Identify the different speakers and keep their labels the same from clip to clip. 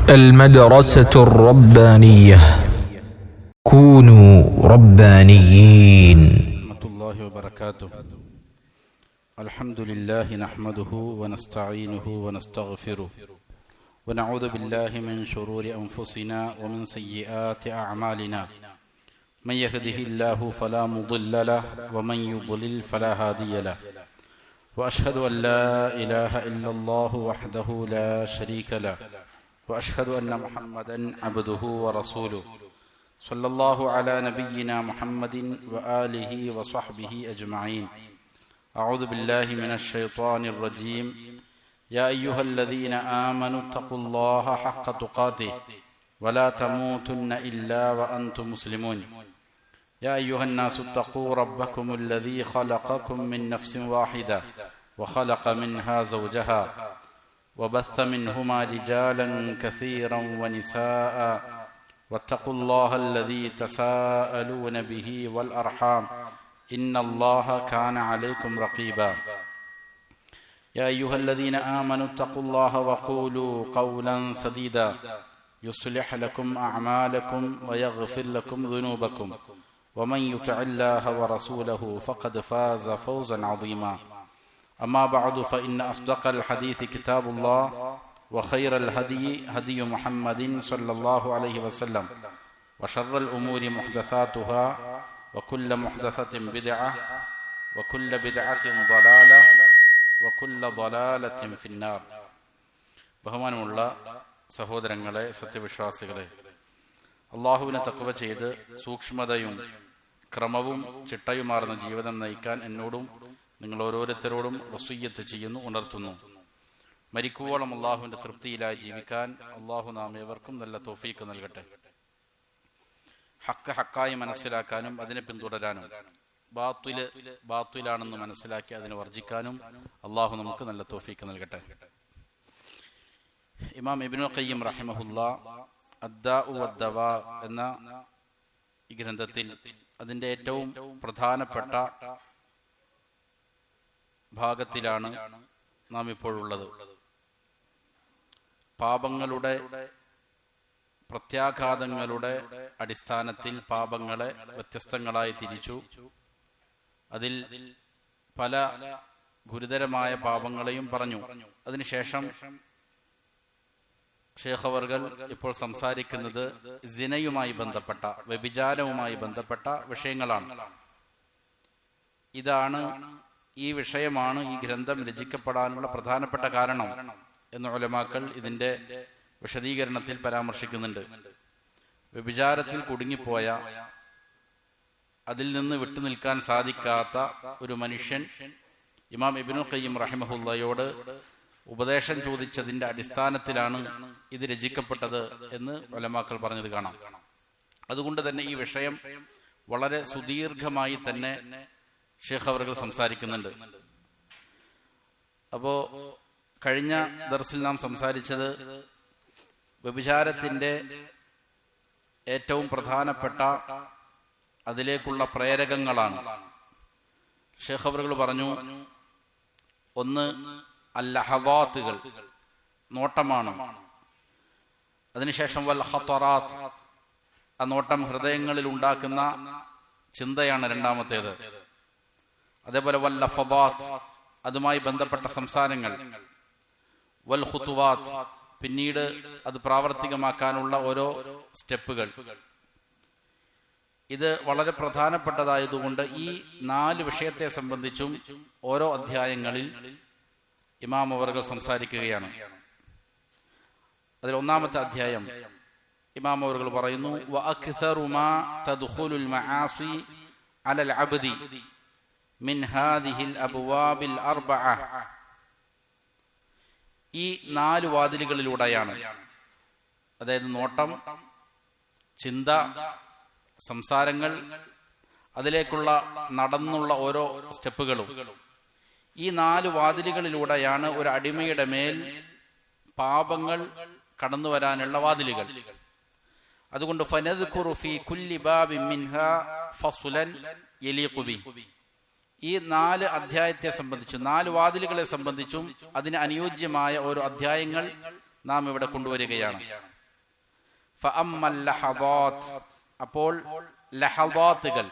Speaker 1: المدرسة الربانية كونوا ربانيين.
Speaker 2: ورحمة الله وبركاته. الحمد لله نحمده ونستعينه ونستغفره ونعوذ بالله من شرور أنفسنا ومن سيئات أعمالنا. من يهده الله فلا مضل له ومن يضلل فلا هادي له. وأشهد أن لا إله إلا الله وحده لا شريك له وأشهد أن محمدا عبده ورسوله صلى الله على نبينا محمد وآله وصحبه أجمعين. أعوذ بالله من الشيطان الرجيم. يا أيها الذين آمنوا اتقوا الله حق تقاته ولا تموتن إلا وأنتم مسلمون. يا أيها الناس اتقوا ربكم الذي خلقكم من نفس واحدة وخلق منها زوجها وبث منهما رجالا كثيرا ونساء واتقوا الله الذي تساءلون به والأرحام إن الله كان عليكم رقيبا. يا أيها الذين آمنوا اتقوا الله وقولوا قولا سديدا يصلح لكم أعمالكم ويغفر لكم ذنوبكم ومن يطع الله ورسوله فقد فاز فوزا عظيما. أما بعد فإن أصدق الحديث كتاب الله وخير الهدي هدي محمد صلى الله عليه وسلم وشر الأمور محدثاتها وكل محدثة بدعة وكل بدعة ضلالة وكل ضلالة في النار. ബഹുമാനമുള്ള സഹോദരങ്ങളെ, സത്യവിശ്വാസികളെ, അള്ളാഹുവിനെ തഖ്വ ചെയ്ത് സൂക്ഷ്മതയും ക്രമവും ചിട്ടയുമാർന്ന ജീവിതം നയിക്കാൻ എന്നോടും നിങ്ങൾ ഓരോരുത്തരോടും വസിയ്യത്ത് ചെയ്യുന്നു, ഉണർത്തുന്നു. മരിക്കുവോളം അള്ളാഹുവിന്റെ തൃപ്തിയിലായി ജീവിക്കാൻ അള്ളാഹു നാം ഏവർക്കും നല്ല തൗഫീക്ക് നൽകട്ടെ. ഹക്ക് ഹക്കായി മനസ്സിലാക്കാനും അതിനെ പിന്തുടരാനും ബാത്തില് ബാത്തിലാണെന്ന് മനസ്സിലാക്കി അതിനെ വർജിക്കാനും അള്ളാഹു നമുക്ക് നല്ല തൗഫീക്ക് നൽകട്ടെ. ഇമാം ഇബ്നുൽ ഖയ്യിം റഹിമഹുല്ലാ അദ്ദാഉ വദ്ദവാ എന്ന ഈ ഗ്രന്ഥത്തിൽ അതിന്റെ ഏറ്റവും പ്രധാനപ്പെട്ട ഭാഗത്തിലാണ് നാം ഇപ്പോഴുള്ളത്. പാപങ്ങളുടെ പ്രത്യാഘാതങ്ങളുടെ അടിസ്ഥാനത്തിൽ പാപങ്ങളെ വ്യത്യസ്തങ്ങളായി തിരിച്ചു. അതിൽ പല ഗുരുതരമായ പാപങ്ങളെയും പറഞ്ഞു. അതിനുശേഷം ഷേഖ് അവർകൾ ഇപ്പോൾ സംസാരിക്കുന്നത് സിനയുമായി ബന്ധപ്പെട്ട, വ്യഭിചാരവുമായി ബന്ധപ്പെട്ട വിഷയങ്ങളാണ്. ഈ വിഷയമാണ് ഈ ഗ്രന്ഥം രചിക്കപ്പെടാനുള്ള പ്രധാനപ്പെട്ട കാരണം എന്ന് ഉലമാക്കൾ ഇതിന്റെ വിശദീകരണത്തിൽ പരാമർശിക്കുന്നുണ്ട്. വ്യഭിചാരത്തിൽ കുടുങ്ങിപ്പോയ, അതിൽ നിന്ന് വിട്ടുനിൽക്കാൻ സാധിക്കാത്ത ഒരു മനുഷ്യൻ ഇമാം ഇബ്നുൽ ഖയ്യിം റഹിമഹുല്ലയോട് ഉപദേശം ചോദിച്ചതിന്റെ അടിസ്ഥാനത്തിലാണ് ഇത് രചിക്കപ്പെട്ടത് എന്ന് ഉലമാക്കൾ പറഞ്ഞത് കാണാം. അതുകൊണ്ട് തന്നെ ഈ വിഷയം വളരെ സുദീർഘമായി തന്നെ ഷേഖ് അവർകൾ സംസാരിക്കുന്നുണ്ട്. അപ്പോ കഴിഞ്ഞ ദർസിൽ നാം സംസാരിച്ചത് വ്യഭിചാരത്തിന്റെ ഏറ്റവും പ്രധാനപ്പെട്ട അതിലേക്കുള്ള പ്രേരകങ്ങളാണ്. ഷേഖ് അവർകൾ പറഞ്ഞു, ഒന്ന് അല്ലഹവാത്തുകൾ, നോട്ടമാണ്. അതിനുശേഷം വൽ ഖത്തറാത്ത്, ആ നോട്ടം ഹൃദയങ്ങളിൽ ഉണ്ടാക്കുന്ന ചിന്തയാണ് രണ്ടാമത്തേത്. അതേപോലെ വൽ ലഫദാത്ത്, അതുമായി ബന്ധപ്പെട്ട സംസാരങ്ങൾ. വൽ ഖുതുവാത്ത്, പിന്നീട് അത് പ്രാവർത്തികമാക്കാനുള്ള ഓരോ സ്റ്റെപ്പുകൾ. ഇത് വളരെ പ്രധാനപ്പെട്ടതായതുകൊണ്ട് ഈ 4 വിഷയത്തെ സംബന്ധിച്ചും ഓരോ അധ്യായങ്ങളിൽ ഇമാം അവർകൾ സംസാരിക്കുകയാണ്. അതിൽ ഒന്നാമത്തെ അധ്യായം ഇമാം അവർകൾ പറയുന്നു, വഅക്സറു മാ തദ്ഖുലുൽ മആസി അലൽ അബ്ദി മിൻ ഹാദിഹിൽ അബ്വാബിൽ അർബഅ. ഈ 4 വാതിലുകളിലൂടെയാണ്, അതായത് നോട്ടം, ചിന്ത, സംസാരങ്ങൾ, അതിലേക്കുള്ള നടന്നുള്ള ഓരോ സ്റ്റെപ്പുകളും, ഈ 4 വാതിലുകളിലൂടെയാണ് ഒരു അടിമയുടെ മേൽ പാപങ്ങൾ കടന്നു വരാനുള്ള വാതിലുകൾ. അതുകൊണ്ട് ഫനദ്കുറു ഫീ കുല്ലി ബാബിൻ മിൻഹാ ഫസ്ലൻ യലീഖു ബി, ഈ 4 അധ്യായത്തെ സംബന്ധിച്ചും 4 വാതിലുകളെ സംബന്ധിച്ചും അതിന് അനുയോജ്യമായ ഓരോ അധ്യായങ്ങൾ നാം ഇവിടെ കൊണ്ടുവരികയാണ്. ഫഅമ്മൽ ലഹദാത്ത്, അപ്പോൾ ലഹദാത്തുകൾ,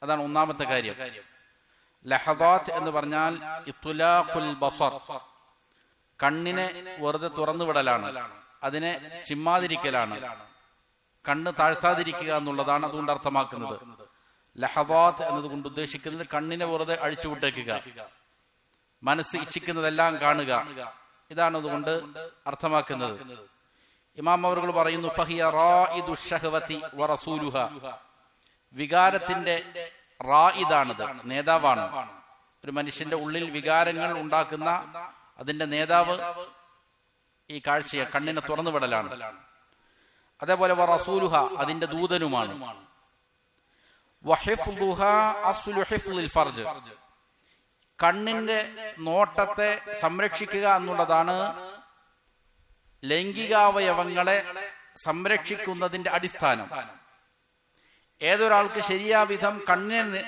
Speaker 2: അതാണ് ഒന്നാമത്തെ കാര്യം. ലഹദാത്ത് എന്ന് പറഞ്ഞാൽ ഇത്ലാഖുൽ ബസർ, കണ്ണിനെ വെറുതെ തുറന്നുവിടലാണ്, അതിനെ ചിമ്മാതിരിക്കലാണ്, കണ്ണ് താഴ്ത്താതിരിക്കുക എന്നുള്ളതാണ് അതുകൊണ്ട് അർത്ഥമാക്കുന്നത്. ലഹദാത്ത് എന്നതുകൊണ്ട് ഉദ്ദേശിക്കുന്നത് കണ്ണിനെ വെറുതെ അഴിച്ചുവിട്ടേക്കുക, മനസ്സ് ഇച്ഛിക്കുന്നതെല്ലാം കാണുക, ഇതാണ് അതുകൊണ്ട് അർത്ഥമാക്കുന്നത്. ഇമാം അവറുകൾ പറയുന്നു ഫഹിയ റായിദു ശഹവതി വറസൂലുഹ, വികാരത്തിന്റെ റായിദാണിത്, നേതാവാണ്. ഒരു മനുഷ്യന്റെ ഉള്ളിൽ വികാരങ്ങൾ ഉണ്ടാക്കുന്ന അതിന്റെ നേതാവ് ഈ കാഴ്ചയെ, കണ്ണിനെ തുറന്നുവിടലാണ്. അതേപോലെ വറസൂലുഹ, അതിന്റെ ദൂതനുമാണ്. വഹിഫ്ളുഹാ അസ്ലു ഹിഫ്ളിൽ ഫർജ്, കണ്ണിന്റെ നോട്ടത്തെ സംരക്ഷിക്കുക എന്നുള്ളതാണ് ലൈംഗികാവയവങ്ങളെ സംരക്ഷിക്കുന്നതിന്റെ അടിസ്ഥാനം. ഏതൊരാൾക്ക് ശരിയാവിധം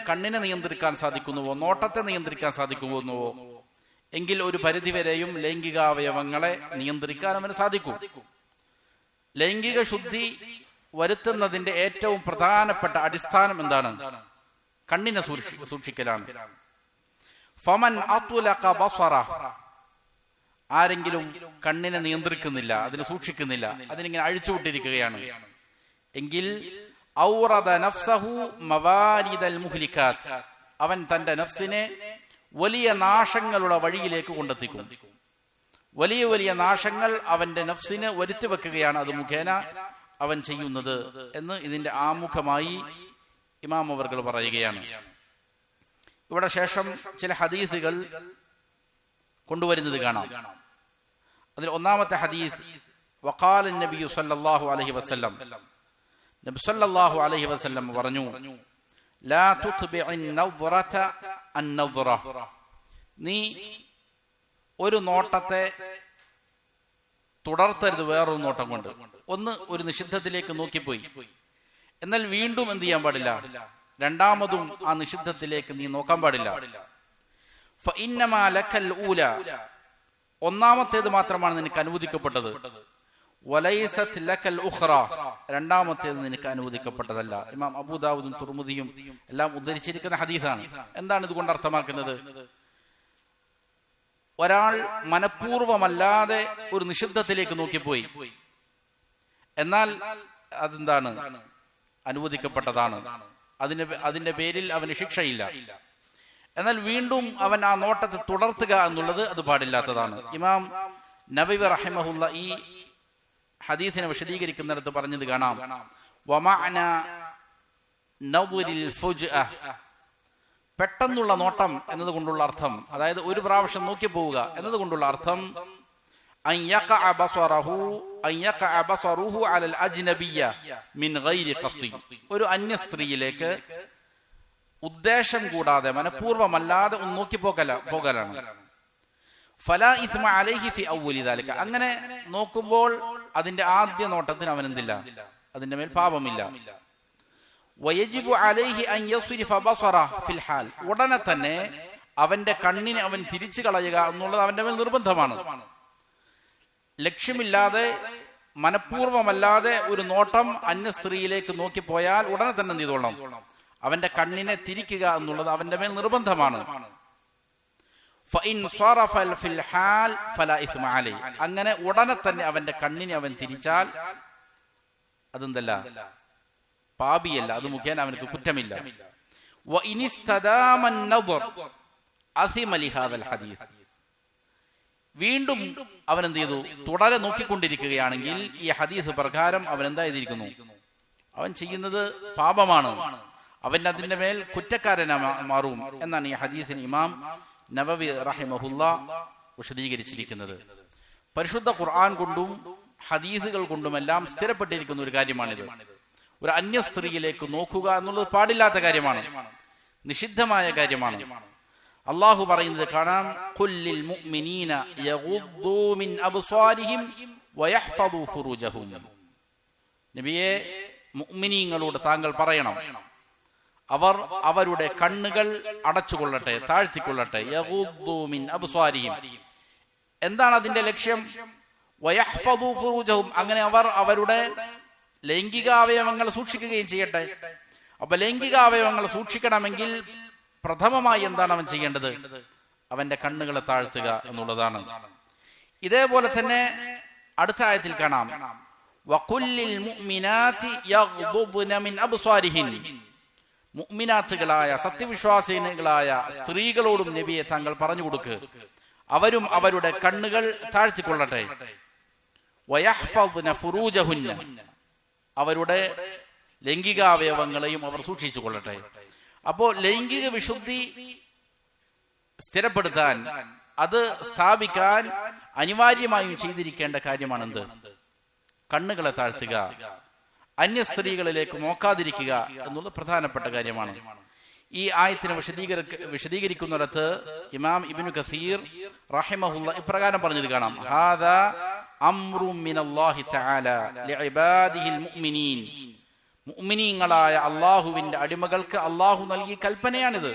Speaker 2: കണ്ണിനെ നിയന്ത്രിക്കാൻ സാധിക്കുന്നുവോ, നോട്ടത്തെ നിയന്ത്രിക്കാൻ സാധിക്കുന്നുവോ, എങ്കിൽ ഒരു പരിധിവരെയും ലൈംഗികാവയവങ്ങളെ നിയന്ത്രിക്കാൻ അവന് സാധിക്കും. ലൈംഗിക ശുദ്ധി വരുത്തുന്നതിന്റെ ഏറ്റവും പ്രധാനപ്പെട്ട അടിസ്ഥാനം എന്താണ്? കണ്ണിനെ സൂക്ഷിക്കലാണ്. ഫമൻ അത്ലഖ ബസറ, ആരെങ്കിലും കണ്ണിനെ നിയന്ത്രിക്കുന്നില്ല, അതിനെ സൂക്ഷിക്കുന്നില്ല, അതിനിങ്ങനെ അഴിച്ചുവിട്ടിരിക്കുകയാണ്, എങ്കിൽ ഔറദ നഫ്സഹു മവാരിദൽ മുഹ്ലികാത്ത്, അവൻ തന്റെ നഫ്സിനെ വലിയ നാശങ്ങളുടെ വഴിയിലേക്ക് കൊണ്ടെത്തിക്കും. വലിയ വലിയ നാശങ്ങൾ അവന്റെ നഫ്സിന് വരുത്തി വെക്കുകയാണ് അത് മുഖേന അവൻ ചെയ്യുന്നത് എന്ന് ഇതിന്റെ ആമുഖമായി ഇമാം അവർകൾ പറയുകയാണ്. ഇവിടെ ശേഷം ചില ഹദീസുകൾ കൊണ്ടുവരുന്നത് കാണാം. അതിൽ ഒന്നാമത്തെ ഹദീസ്, വഖാല നബി സല്ലല്ലാഹു അലൈഹി വസല്ലം, നബി സല്ലല്ലാഹു അലൈഹി വസല്ലം പറഞ്ഞു, ലാ തുത്ബിഇൻ നദ്റത അൻ-നദ്റ, നീ ഒരു നോട്ടത്തെ തുടർത്തരുത് വേറൊരു നോട്ടം കൊണ്ട്. ഒന്ന് ഒരു നിഷിദ്ധത്തിലേക്ക് നോക്കിപ്പോയി, എന്നാൽ വീണ്ടും എന്ത് ചെയ്യാൻ പാടില്ല, രണ്ടാമതും ആ നിഷിദ്ധത്തിലേക്ക് നീ നോക്കാൻ പാടില്ല. ഫഇന്നമാ ലക്കൽ ഊല, ഒന്നാമത്തേത് മാത്രമാണ് നിനക്ക് അനുവദിക്കപ്പെട്ടത്. വലൈസത് ലക്കൽ ഉഖ്റ, രണ്ടാമത്തേത് നിനക്ക് അനുവദിക്കപ്പെട്ടതല്ല. ഇമാം അബൂദാവൂദും തുർമുദിയും എല്ലാം ഉദ്ധരിച്ചിരിക്കുന്ന ഹദീസാണ്. എന്താണ് ഇതുകൊണ്ട് അർത്ഥമാക്കുന്നത്? ഒരാൾ മനഃപൂർവമല്ലാതെ ഒരു നിഷിദ്ധത്തിലേക്ക് നോക്കിപ്പോയി, എന്നാൽ അതെന്താണ്, അനുവദിക്കപ്പെട്ടതാണ്, അതിന്റെ പേരിൽ അവന് ശിക്ഷയില്ല. എന്നാൽ വീണ്ടും അവൻ ആ നോട്ടത്തെ തുടർത്തുക എന്നുള്ളത് അത് പാടില്ലാത്തതാണ്. ഇമാം നവവി റഹിമഹുല്ല ഈ ഹദീസിനെ വിശദീകരിക്കുന്നിടത്ത് പറഞ്ഞത് കാണാം, വമഅന നദ്റിൽ ഫുജ്അ, പെട്ടെന്നുള്ള നോട്ടം എന്നതുകൊണ്ടുള്ള അർത്ഥം, അതായത് ഒരു പ്രാവശ്യം നോക്കി പോവുക എന്നതുകൊണ്ടുള്ള അർത്ഥം, അൻ യഖഅ ബസറുഹു അലൽ അജ്നബിയ്യ മിൻ ഗൈരി ഖസ്ദി, ഒരു അന്യ സ്ത്രീയിലേക്ക് ഉദ്ദേശം കൂടാതെ മനഃപൂർവമല്ലാതെ ഒന്ന് നോക്കി പോകലാണ്. ഫലാ ഇസ്മ അലൈഹി ഫി അവ്വലി ദാലിക, അങ്ങനെ നോക്കുമ്പോൾ അതിന്റെ ആദ്യ നോട്ടത്തിന് അവനെന്തില്ല, അതിന്റെ മേൽ പാപമില്ല. വയജിബു അലൈഹി അൻ യസ്രിഫ ബസറ ഫിൽ ഹാൽ, ഉടനെ തന്നെ അവന്റെ കണ്ണിനെ അവൻ തിരിച്ചു കളയുക എന്നുള്ളത് അവന്റെ മേൽ നിർബന്ധമാണ്. ലക്ഷ്യമില്ലാതെ മനഃപൂർവമല്ലാതെ ഒരു നോട്ടം അന്യ സ്ത്രീയിലേക്ക് നോക്കിപ്പോയാൽ ഉടനെ തന്നെ എന്ത് ചെയ്തോളണം, അവന്റെ കണ്ണിനെ തിരിക്കുക എന്നുള്ളത് അവന്റെ മേൽ നിർബന്ധമാണ്. അങ്ങനെ ഉടനെ തന്നെ അവന്റെ കണ്ണിനെ അവൻ തിരിച്ചാൽ അതെന്തല്ല, പാപിയല്ല, അത് മുഖേന അവനക്ക് കുറ്റമില്ല. വീണ്ടും അവൻ എന്ത് ചെയ്തു, തുടരെ നോക്കിക്കൊണ്ടിരിക്കുകയാണെങ്കിൽ ഈ ഹദീസ് പ്രകാരം അവൻ എന്താ ചെയ്തിരിക്കുന്നു, അവൻ ചെയ്യുന്നത് പാപമാണ്, അവൻ അതിന്റെ മേൽ കുറ്റക്കാരനാ മാറും എന്നാണ് ഈ ഹദീസിന് ഇമാം നവവി റഹിമഹുല്ല വിശദീകരിച്ചിരിക്കുന്നത്. പരിശുദ്ധ ഖുർആൻ കൊണ്ടും ഹദീസുകൾ കൊണ്ടുമെല്ലാം സ്ഥിരപ്പെട്ടിരിക്കുന്ന ഒരു കാര്യമാണിത്. ഒരു അന്യ സ്ത്രീയിലേക്ക് നോക്കുക എന്നുള്ളത് പാടില്ലാത്ത കാര്യമാണ്, നിഷിദ്ധമായ കാര്യമാണ്. അള്ളാഹു പറയുന്നത് കാണാം, ഖുല്ലിൽ മുഅ്മിനീന യഗുദ്ദൂ മിൻ അബ്സാരിഹിം വയഹ്ഫദൂ ഫുറൂജഹും, നബിയെ മുഅ്മിനീങ്ങളോട് താങ്കൾ പറയണം, അവർ അവരുടെ കണ്ണുകൾ അടച്ചുകൊള്ളട്ടെ, താഴ്ത്തിക്കൊള്ളട്ടെ. യഗുദ്ദൂ മിൻ അബ്സാരിഹിം, എന്താണ് അതിന്റെ ലക്ഷ്യം? വയഹ്ഫദൂ ഫുറൂജഹും, അങ്ങനെ അവർ അവരുടെ ലൈംഗികാവയവങ്ങൾ സൂക്ഷിക്കുകയും ചെയ്യട്ടെ. അപ്പൊ ലൈംഗികാവയവങ്ങൾ സൂക്ഷിക്കണമെങ്കിൽ പ്രഥമമായി എന്താണ് അവൻ ചെയ്യേണ്ടത്? അവന്റെ കണ്ണുകളെ താഴ്ത്തുക എന്നുള്ളതാണ്. ഇതേപോലെ തന്നെ അടുത്ത ആയത്തിൽ കാണാം, വഖുല്ലിൽ മുഅ്മിനാതി യഗ്ദുബ്ന മിൻ അബ്സാരിഹിൻ. മുഅ്മിനാത്തുകളായ സത്യവിശ്വാസിനികളായ സ്ത്രീകളോടും നബിയെ താങ്കൾ പറഞ്ഞു കൊടുക്ക്, അവരും അവരുടെ കണ്ണുകൾ താഴ്ത്തിക്കൊള്ളട്ടെ. വയഹ്ഫദ്ന ഫുറൂജഹുന്ന, അവരുടെ ലൈംഗികാവയവങ്ങളെയും അവർ സൂക്ഷിച്ചു കൊള്ളട്ടെ. അപ്പോ ലൈംഗിക വിശുദ്ധി സ്ഥിരപ്പെടുത്താൻ, അത് സ്ഥാപിക്കാൻ അനിവാര്യമായും ചെയ്തിരിക്കേണ്ട കാര്യമാണെന്ത്? കണ്ണുകളെ താഴ്ത്തുക, അന്യ സ്ത്രീകളിലേക്ക് നോക്കാതിരിക്കുക എന്നുള്ളത് പ്രധാനപ്പെട്ട കാര്യമാണ്. ഈ ആയത്തിനെ വിശദീകരിക്കുന്നിടത്ത് ഇമാം ഇബ്നു കസീർ റഹിമഹുല്ലാഹ് ഇപ്രകാരം പറഞ്ഞത് കാണാം, ഹാദാ അംറും മിനല്ലാഹി തആല ലിഇബാദിഹിൽ മുഅ്മിനീൻ. മുഅ്മിനീങ്ങളായ അല്ലാഹുവിന്റെ അടിമകൾക്ക് അല്ലാഹു നൽകിയ കൽപ്പനയാണിത്.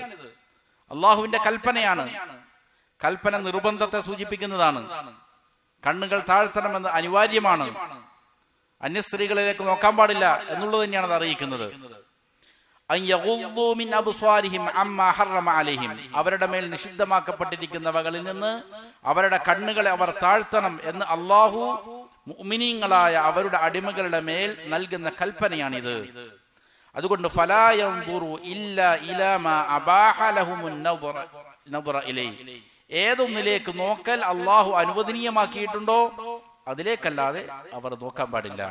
Speaker 2: അല്ലാഹുവിന്റെ കൽപ്പനയാണ്. കൽപ്പന നിർബന്ധത്തെ സൂചിപ്പിക്കുന്നതാണ്. കണ്ണുകൾ താഴ്ത്തണമെന്ന് അനിവാര്യമാണ്. അന്യ സ്ത്രീകളിലേക്ക് നോക്കാൻ പാടില്ല എന്നുള്ളത് തന്നെയാണ് അത് അറിയിക്കുന്നത്. അവരുടെ മേൽ നിഷിദ്ധമാക്കപ്പെട്ടിരിക്കുന്നവകളിൽ നിന്ന് അവരുടെ കണ്ണുകളെ അവർ താഴ്ത്തണം എന്ന് അല്ലാഹു മുഅ്മിനീങ്ങളായ അവരുടെ അടിമകളുടെ മേൽ നൽകുന്ന കൽപ്പനയാണിത്. അതുകൊണ്ട് ഫലാ യൻദുറു ഇല്ലാ ഇലാ മാ അബാഹ ലഹുമുൻ നദറ ഇലൈഹി, ഏതൊന്നിലേക്ക് നോക്കൽ അല്ലാഹു അനുവദനീയമാക്കിയിട്ടുണ്ടോ അതിലേക്കല്ലാതെ അവർ നോക്കാൻ പാടില്ല.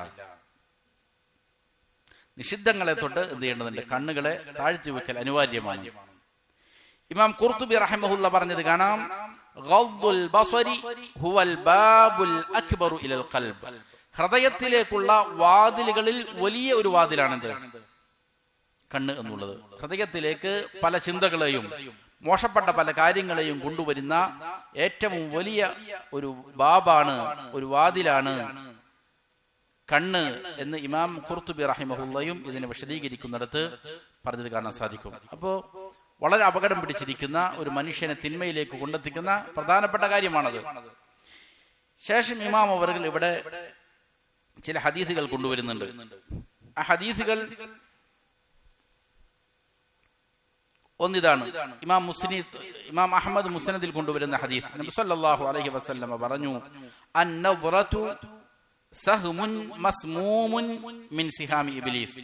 Speaker 2: നിഷിദ്ധങ്ങളെ തൊട്ട് എന്ത് ചെയ്യേണ്ടതുണ്ട്? കണ്ണുകളെ താഴ്ത്തി വെക്കൽ അനിവാര്യമാണ്. ഇമാം ഖുർത്തുബി റഹിമഹുല്ലാഹ് പറഞ്ഞത് കാണാം, ഗദ്ദുൽ ബസരി ഹുവൽ ബാബുൽ അക്ബറു ഇലൽ ഖൽബ്. ഹൃദയത്തിലേക്കുള്ള വാതിലുകളിൽ വലിയ ഒരു വാതിലാണിത്, കണ്ണ് എന്നുള്ളത്. ഹൃദയത്തിലേക്ക് പല ചിന്തകളെയും മോശപ്പെട്ട പല കാര്യങ്ങളെയും കൊണ്ടുവരുന്ന ഏറ്റവും വലിയ ഒരു ബാബാണ്, ഒരു വാതിലാണ് കണ്ണ് എന്ന് ഇമാം ഖുർത്തുബി റഹിമഹുല്ലയും ഇതിനെ വിശദീകരിക്കുന്നിടത്ത് പറഞ്ഞത് കാണാൻ സാധിക്കും. അപ്പോ വളരെ അപകടം പിടിച്ചിരിക്കുന്ന ഒരു മനുഷ്യനെ തിന്മയിലേക്ക് കൊണ്ടെത്തിക്കുന്ന പ്രധാനപ്പെട്ട കാര്യമാണത്. ശേഷം ഇമാം അവറുകൾ ഇവിടെ ചില ഹദീസുകൾ കൊണ്ടുവരുന്നുണ്ട്. ആ ഹദീസുകൾ ഒന്നിതാണ്, ഇമാം അഹ്മദ് മുസ്നദിൽ കൊണ്ടുവരുന്ന ഹദീസ്. നബി സല്ലല്ലാഹു അലൈഹി വസല്ലം പറഞ്ഞു, അൻ-നദ്റതു സഹ്മുൻ മസ്മൂമുൻ മിൻ സിഹാമി ഇബ്ലീസ്.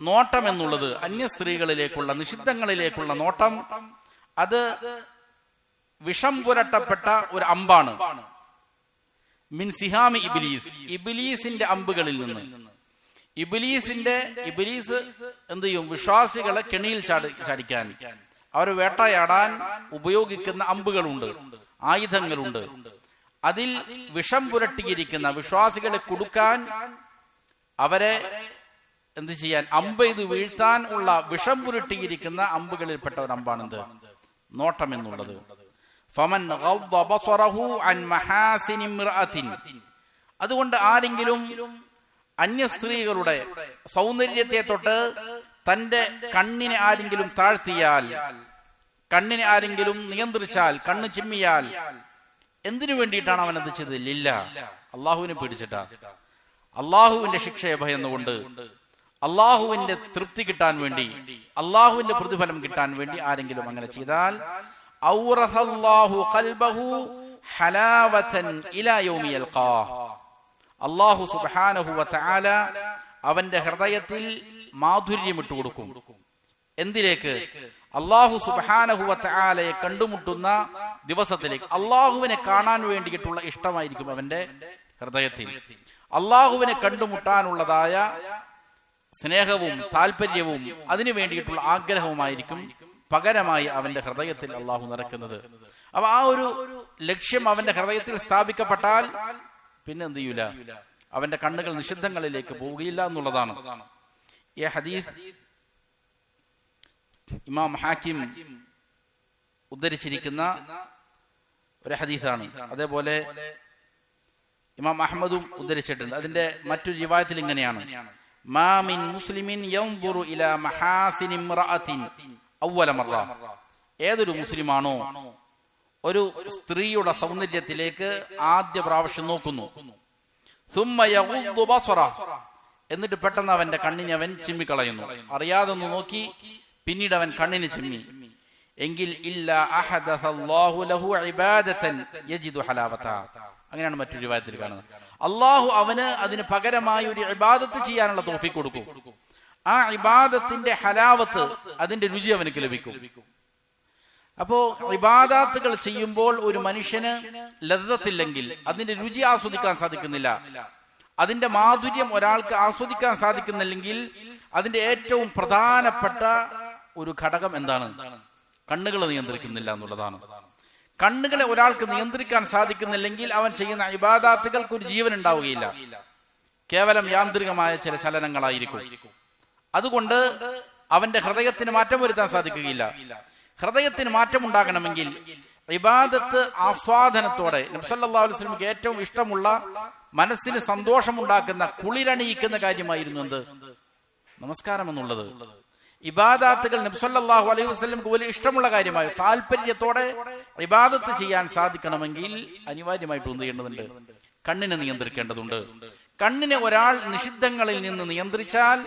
Speaker 2: നോട്ടം എന്നുള്ളത് അന്യ സ്ത്രീകളിലേക്കുള്ള നിഷിദ്ധങ്ങളിലേക്കുള്ള നോട്ടം, അത് വിഷം പുരട്ടപ്പെട്ട ഒരു അമ്പാണ്. മിൻ സിഹാമി ഇബ്ലീസ്, ഇബ്ലീസിന്റെ അമ്പുകളിൽ നിന്ന്. ഇബ്ലീസ് എന്ത് ചെയ്യും? വിശ്വാസികളെ കെണിയിൽ ചാടിക്കാൻ, അവരെ വേട്ടയാടാൻ ഉപയോഗിക്കുന്ന അമ്പുകളുണ്ട്, ആയുധങ്ങളുണ്ട്. അതിൽ വിഷം പുരട്ടിയിരിക്കുന്ന വിശ്വാസികളെ കുടുക്കാൻ, അവരെ എന്ത് ചെയ്യാൻ, അമ്പ് ചെയ്ത് വീഴ്ത്താൻ ഉള്ള വിഷം പുരട്ടിയിരിക്കുന്ന അമ്പുകളിൽപ്പെട്ട ഒരു അമ്പാണെന്ത്? നോട്ടം എന്നുള്ളത്. ഫമൻ ഗദ്ദ ബസറഹു അൻ മഹാസിനി ഇംറഅത്തിൻ. അതുകൊണ്ട് ആരെങ്കിലും അന്യ സ്ത്രീകളുടെ സൗന്ദര്യത്തെ തൊട്ട് തന്റെ കണ്ണിനെ ആരെങ്കിലും താഴ്ത്തിയാൽ, കണ്ണിനെ ആരെങ്കിലും നിയന്ത്രിച്ചാൽ, കണ്ണ് ചിമ്മിയാൽ, എന്തിനു വേണ്ടിയിട്ടാണ് അവൻ അത് ചെയ്തത്? ലില്ല, അള്ളാഹുവിനെ പേടിച്ചിട്ടാ, അള്ളാഹുവിന്റെ ശിക്ഷയെ ഭയന്നുകൊണ്ട്, അള്ളാഹുവിന്റെ തൃപ്തി കിട്ടാൻ വേണ്ടി, അള്ളാഹുവിന്റെ പ്രതിഫലം കിട്ടാൻ വേണ്ടി ആരെങ്കിലും അങ്ങനെ ചെയ്താൽ, ഔറസല്ലാഹു ഖൽബഹു ഹലാവതൻ ഇലാ യൗമി യൽഖാഹ്. അല്ലാഹു സുബ്ഹാനഹു വ തആല അവന്റെ ഹൃദയത്തിൽ മാധുര്യം ഇട്ടുകൊടുക്കും. എന്തിലേക്ക്? അല്ലാഹു സുബ്ഹാനഹു വ തആലയെ കണ്ടുമുട്ടുന്ന ദിവസത്തിലേക്ക്. അല്ലാഹുവിനെ കാണാൻ വേണ്ടിയിട്ടുള്ള ഇഷ്ടമായിരിക്കും അവന്റെ ഹൃദയത്തിൽ. അല്ലാഹുവിനെ കണ്ടുമുട്ടാനുള്ളതായ സ്നേഹവും താല്പര്യവും അതിനു വേണ്ടിയിട്ടുള്ള ആഗ്രഹവുമായിരിക്കും പകരമായി അവന്റെ ഹൃദയത്തിൽ അല്ലാഹു നിറയ്ക്കുന്നത്. അപ്പൊ ആ ഒരു ലക്ഷ്യം അവന്റെ ഹൃദയത്തിൽ സ്ഥാപിക്കപ്പെട്ടാൽ പിന്നെ എന്ത് ചെയ്യൂല? അവന്റെ കണ്ണുകൾ നിഷിദ്ധങ്ങളിലേക്ക് പോവുകയില്ല എന്നുള്ളതാണ്. ഈ ഹദീസ് ഇമാം ഹാക്കിം ഉദ്ധരിച്ചിരിക്കുന്ന ഒരു ഹദീസാണ്. അതേപോലെ ഇമാം അഹ്മദും ഉദ്ധരിച്ചിട്ടുണ്ട്. അതിന്റെ മറ്റൊരു റിവായത്തിൽ ഇങ്ങനെയാണ്, മാ മിൻ മുസ്ലിമിൻ യൻദുറു ഇലാ മഹാസിനി ഇംറഅത്തിൻ അവ്വല മറ. ഏതൊരു മുസ്ലിമാണോ ഒരു സ്ത്രീയുടെ സൗന്ദര്യത്തിലേക്ക് ആദ്യ പ്രാവശ്യം നോക്കുന്നു, സുമ്മ യഗുദ്ദു ബസറ, എന്നിട്ട് പെട്ടെന്ന് അവന്റെ കണ്ണിനെ അവൻ ചിമ്മിക്കളയുന്നു. അറിയാതെ ഒന്ന് നോക്കി, പിന്നീട് അവൻ കണ്ണിന് ചിമ്മി. എങ്കിൽ അങ്ങനെയാണ് മറ്റൊരു റിവായത്തിൽ കാണുന്നത്. അള്ളാഹു അവന് അതിന് പകരമായി ഒരു ഇബാദത്ത് ചെയ്യാനുള്ള തൗഫീഖ് കൊടുക്കും. ആ ഇബാദത്തിന്റെ ഹലാവത്ത്, അതിന്റെ രുചി അവനക്ക് ലഭിക്കും. അപ്പോ ഇബാദത്തുകൾ ചെയ്യുമ്പോൾ ഒരു മനുഷ്യന് ലദ്ദത്തില്ലെങ്കിൽ, അതിന്റെ രുചി ആസ്വദിക്കാൻ സാധിക്കുന്നില്ല, അതിന്റെ മാധുര്യം ഒരാൾക്ക് ആസ്വദിക്കാൻ സാധിക്കുന്നില്ലെങ്കിൽ, അതിന്റെ ഏറ്റവും പ്രധാനപ്പെട്ട ഒരു ഘടകം എന്താണ്? കണ്ണുകളെ നിയന്ത്രിക്കുന്നില്ല എന്നുള്ളതാണ്. കണ്ണുകളെ ഒരാൾക്ക് നിയന്ത്രിക്കാൻ സാധിക്കുന്നില്ലെങ്കിൽ അവൻ ചെയ്യുന്ന ഇബാദത്തുകൾക്ക് ഒരു ജീവൻ ഉണ്ടാവുകയില്ല, കേവലം യാന്ത്രികമായ ചില ചലനങ്ങളായിരിക്കും. അതുകൊണ്ട് അവന്റെ ഹൃദയത്തിന് മാറ്റം വരുത്താൻ സാധിക്കുകയില്ല. ഹൃദയത്തിന് മാറ്റമുണ്ടാകണമെങ്കിൽ ഇബാദത്ത് ആസ്വാദനത്തോടെ, നബി സല്ലല്ലാഹു അലൈഹി വസല്ലമക്ക് ഏറ്റവും ഇഷ്ടമുള്ള, മനസ്സിന് സന്തോഷമുണ്ടാക്കുന്ന, കുളിരണിയിക്കുന്ന കാര്യമായിരുന്നു എന്ത്? നമസ്കാരം എന്നുള്ളത്. ഇബാദത്തുകൾ നബി സല്ലല്ലാഹു അലൈഹി വസല്ലമക്ക് വലിയ ഇഷ്ടമുള്ള കാര്യമായി താല്പര്യത്തോടെ ഇബാദത്ത് ചെയ്യാൻ സാധിക്കണമെങ്കിൽ അനിവാര്യമായിട്ട് എന്ത് ചെയ്യേണ്ടതുണ്ട്? കണ്ണിനെ നിയന്ത്രിക്കേണ്ടതുണ്ട്. കണ്ണിനെ ഒരാൾ നിഷിദ്ധങ്ങളിൽ നിന്ന് നിയന്ത്രിച്ചാൽ